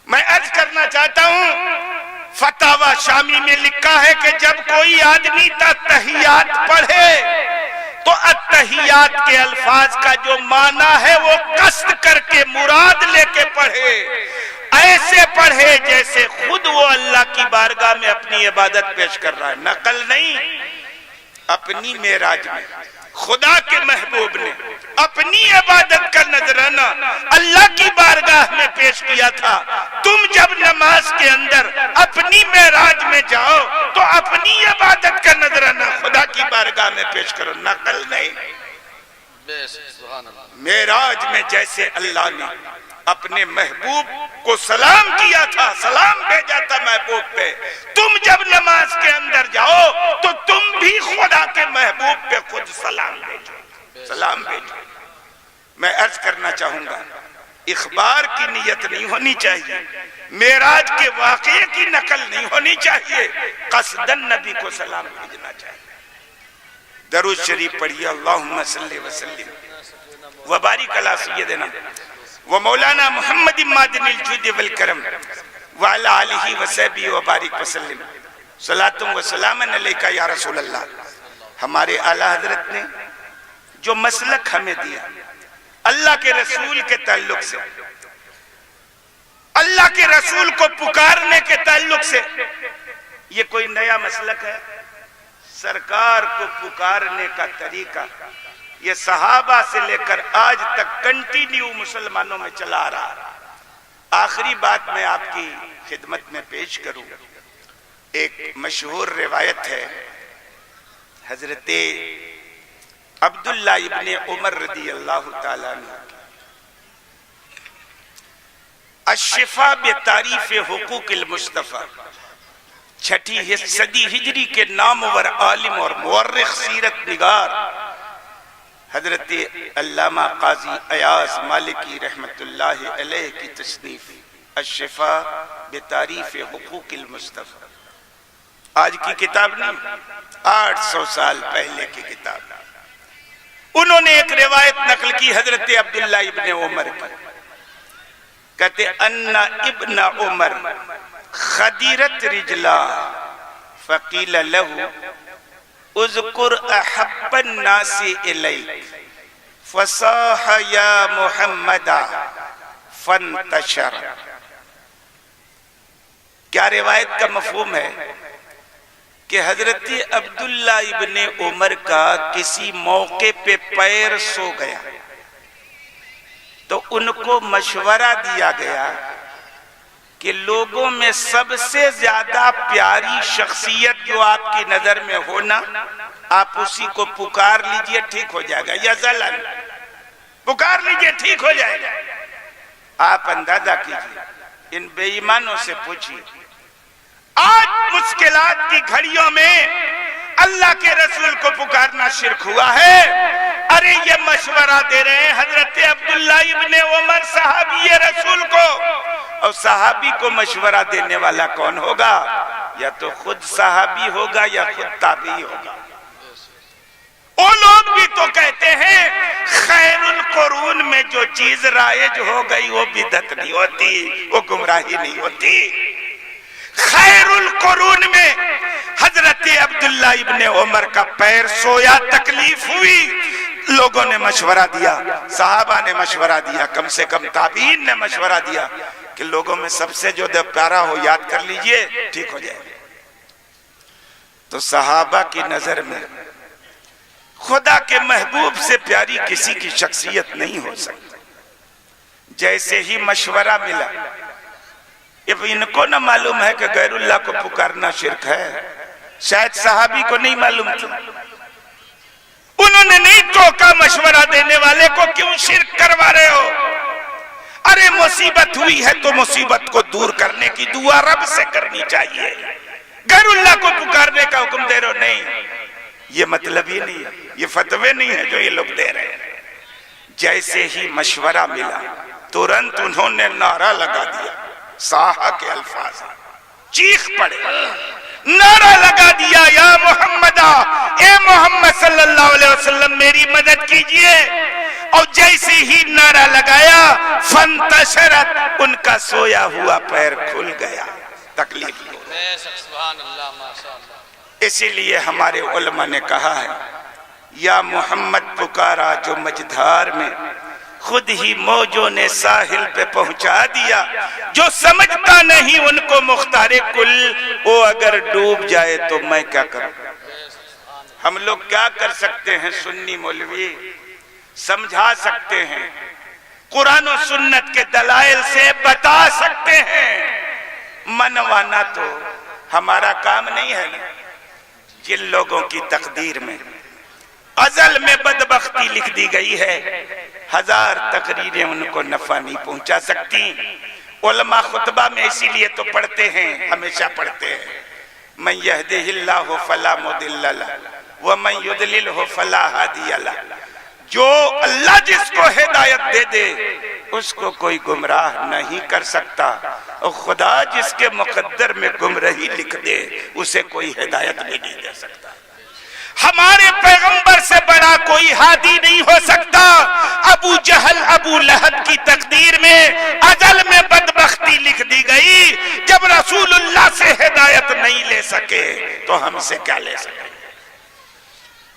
میں عرض کرنا چاہتا ہوں، فتاوی شامی میں لکھا ہے کہ جب کوئی آدمی تحیات پڑھے تو التحیات کے الفاظ کا جو معنی ہے وہ قصد کر کے مراد لے کے پڑھے، ایسے پڑھے جیسے خود وہ اللہ کی بارگاہ میں اپنی عبادت پیش کر رہا ہے، نقل نہیں۔ اپنی معراج میں خدا کے محبوب نے اپنی عبادت کا نذرانہ اللہ کی بارگاہ میں پیش کیا تھا۔ تم جب نماز کے اندر اپنی معراج میں جاؤ تو اپنی عبادت کا نذرانہ خدا کی بارگاہ میں پیش کرو، نقل نہیں۔ معراج میں جیسے اللہ نے اپنے محبوب کو سلام کیا تھا، سلام بھیجا تھا محبوب پہ، تم جب نماز کے اندر جاؤ تو تم بھی خدا کے محبوب پہ خود سلام بھیجو، سلام بھیجو۔ میں عرض کرنا چاہوں گا، اخبار کی نیت نہیں ہونی چاہیے، معراج کے واقعے کی نقل نہیں ہونی چاہیے، قصداً نبی کو سلام بھیجنا چاہیے۔ درود شریف پڑھیے، اللہم صلی وسلم وبارک علی سیدنا و مولانا محمد مادن الجود والکرم وعلی آلہ وصحبہ وبارک وسلم، صلاۃ و سلام علیکہ یا رسول اللہ۔ ہمارے اعلیٰ حضرت نے جو مسلک ہمیں دیا اللہ کے رسول کے تعلق سے، اللہ کے رسول کو پکارنے کے تعلق سے، یہ کوئی نیا مسلک ہے؟ سرکار کو پکارنے کا طریقہ یہ صحابہ سے لے کر آج تک کنٹینیو مسلمانوں میں چلا رہا۔ آخری بات میں آپ کی خدمت میں پیش کروں، ایک مشہور روایت ہے حضرت عبداللہ ابن عمر رضی اللہ تعالیٰ عنہ، الشفا بتعریف حقوق المصطفیٰ، 6 صدی ہجری کے نامور عالم اور مورخ سیرت نگار حضرت علامہ قاضی ایاز مالکی رحمت اللہ علیہ کی تصنیف الشفا بتعریف حقوق المصطفیٰ، آج کی کتاب نہیں، 800 سال پہلے کی کتاب۔ انہوں نے ایک روایت نقل کی حضرت عبداللہ ابن عمر کی، کہتے ان ابن عمر خدیرت رجلا فقیل له اذکر احب الناس الیک فصاح یا محمد فانتشر۔ کیا روایت کا مفہوم ہے کہ حضرت عبداللہ ابن عمر کا کسی موقع پہ پیر سو گیا تو ان کو مشورہ دیا گیا کہ لوگوں میں سب سے زیادہ پیاری شخصیت جو آپ کی نظر میں ہونا، آپ اسی کو پکار لیجئے، ٹھیک ہو جائے گا، یا زلن پکار لیجئے، ٹھیک ہو جائے گا۔ آپ اندازہ کیجئے، ان بے ایمانوں سے پوچھئے، آج مشکلات کی گھڑیوں میں اللہ کے رسول کو پکارنا شرک ہوا ہے۔ ارے یہ مشورہ دے رہے ہیں حضرت عبداللہ ابن عمر صحابی رسول کو، اور صحابی کو مشورہ دینے والا کون ہوگا؟ یا تو خود صحابی ہوگا یا خود تابعی ہوگا۔ وہ لوگ بھی تو کہتے ہیں خیر القرون میں جو چیز رائج ہو گئی وہ بدعت نہیں ہوتی، وہ گمراہی نہیں ہوتی۔ خیر القرون میں حضرت عبداللہ ابن عمر کا پیر سویا، تکلیف ہوئی، لوگوں نے مشورہ دیا، صحابہ نے مشورہ دیا، کم سے کم تابعین نے مشورہ دیا کہ لوگوں میں سب سے جو پیارا ہو یاد کر لیجئے، ٹھیک ہو جائے۔ تو صحابہ کی نظر میں خدا کے محبوب سے پیاری کسی کی شخصیت نہیں ہو سکتی۔ جیسے ہی مشورہ ملا، اب ان کو نہ معلوم ہے کہ غیر اللہ کو پکارنا شرک ہے، شاید صحابی کو نہیں معلوم تھا، انہوں نے نہیں ٹوکا مشورہ دینے والے کو، کیوں شرک کروا رہے ہو؟ ارے مصیبت ہوئی ہے تو مصیبت کو دور کرنے کی دعا رب سے کرنی چاہیے، غیر اللہ کو پکارنے کا حکم دے رہے ہو؟ نہیں، یہ مطلب ہی نہیں ہے، یہ فتوے نہیں ہے جو یہ لوگ دے رہے ہیں۔ جیسے ہی مشورہ ملا ترنت انہوں نے نعرہ لگا دیا، صاحہ کے الفاظ چیخ پڑے، نعرہ لگا دیا، یا محمد، اے محمد صلی اللہ علیہ وسلم میری مدد کیجئے۔ اور جیسے ہی نعرہ لگایا فانتشرت، ان کا سویا ہوا پیر کھل گیا، تکلیف ہو۔ اسی لیے ہمارے علماء نے کہا ہے، یا محمد پکارا جو مجدھار میں، خود ہی موجوں نے ساحل پہ پہنچا دیا، جو سمجھتا نہیں ان کو مختار کل، وہ اگر ڈوب جائے تو میں کیا کروں؟ ہم لوگ کیا کر سکتے ہیں؟ سنی مولوی سمجھا سکتے ہیں، قرآن و سنت کے دلائل سے بتا سکتے ہیں، منوانا تو ہمارا کام نہیں ہے نا۔ جن لوگوں کی تقدیر میں ازل میں بدبختی لکھ دی گئی ہے، 1000 تقریریں ان کو نفع نہیں پہنچا سکتی۔ علماء خطبہ میں اسی لیے تو پڑھتے ہیں، ہمیشہ پڑھتے ہیں، من یہدہ اللہ فلا مضل لہ ومن یضللہ فلا ہادی لہ۔ جو اللہ جس کو ہدایت دے دے اس کو کوئی گمراہ نہیں کر سکتا، اور خدا جس کے مقدر میں گمراہی لکھ دے اسے کوئی ہدایت بھی نہیں دے سکتا۔ ہمارے پیغمبر سے بڑا کوئی ہادی نہیں ہو سکتا۔ ابو جہل ابو لہب کی تقدیر میں ازل میں بدبختی لکھ دی گئی، جب رسول اللہ سے ہدایت نہیں لے سکے تو ہم سے کیا لے سکے؟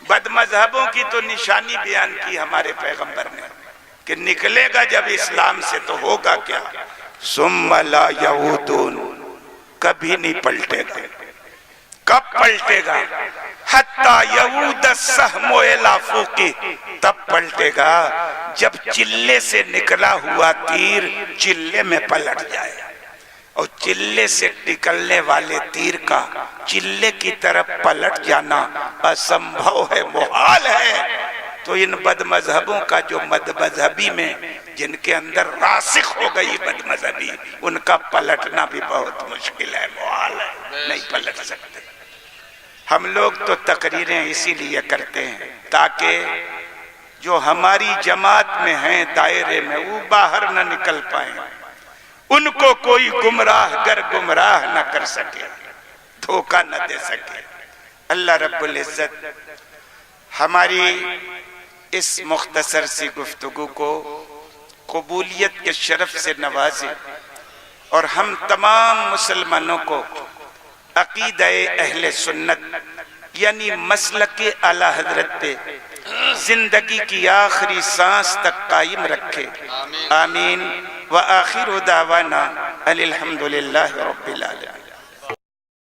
بد مذہبوں کی تو نشانی بیان کی ہمارے پیغمبر نے کہ نکلے گا جب اسلام سے تو ہوگا کیا؟ ثم لا یعودون، کبھی نہیں پلٹے گا۔ کب پلٹے گا؟ حتی یعود السہم الی فوقہ، تب پلٹے گا جب چلے سے نکلا ہوا تیر چلے میں پلٹ جائے۔ اور چلے سے نکلنے والے تیر کا چلے کی طرف پلٹ جانا اسمبھو ہے، محال ہے۔ تو ان بد مذہبوں کا جو مد مذہبی میں جن کے اندر راسخ ہو گئی بد مذہبی، ان کا پلٹنا بھی بہت مشکل ہے، محال ہے، نہیں پلٹ سکتے۔ ہم لوگ تو تقریریں اسی لیے کرتے ہیں تاکہ جو ہماری جماعت میں ہیں دائرے میں وہ باہر نہ نکل پائیں، ان کو کوئی گمراہ گر گمراہ نہ کر سکے، دھوکہ نہ دے سکے۔ اللہ رب العزت ہماری اس مختصر سی گفتگو کو قبولیت کے شرف سے نوازے، اور ہم تمام مسلمانوں کو عقیدہ اہل سنت یعنی مسلک اعلی حضرت پہ زندگی کی آخری سانس تک قائم رکھے، آمین۔ وآخر دعوانا الحمدللہ رب العالمین۔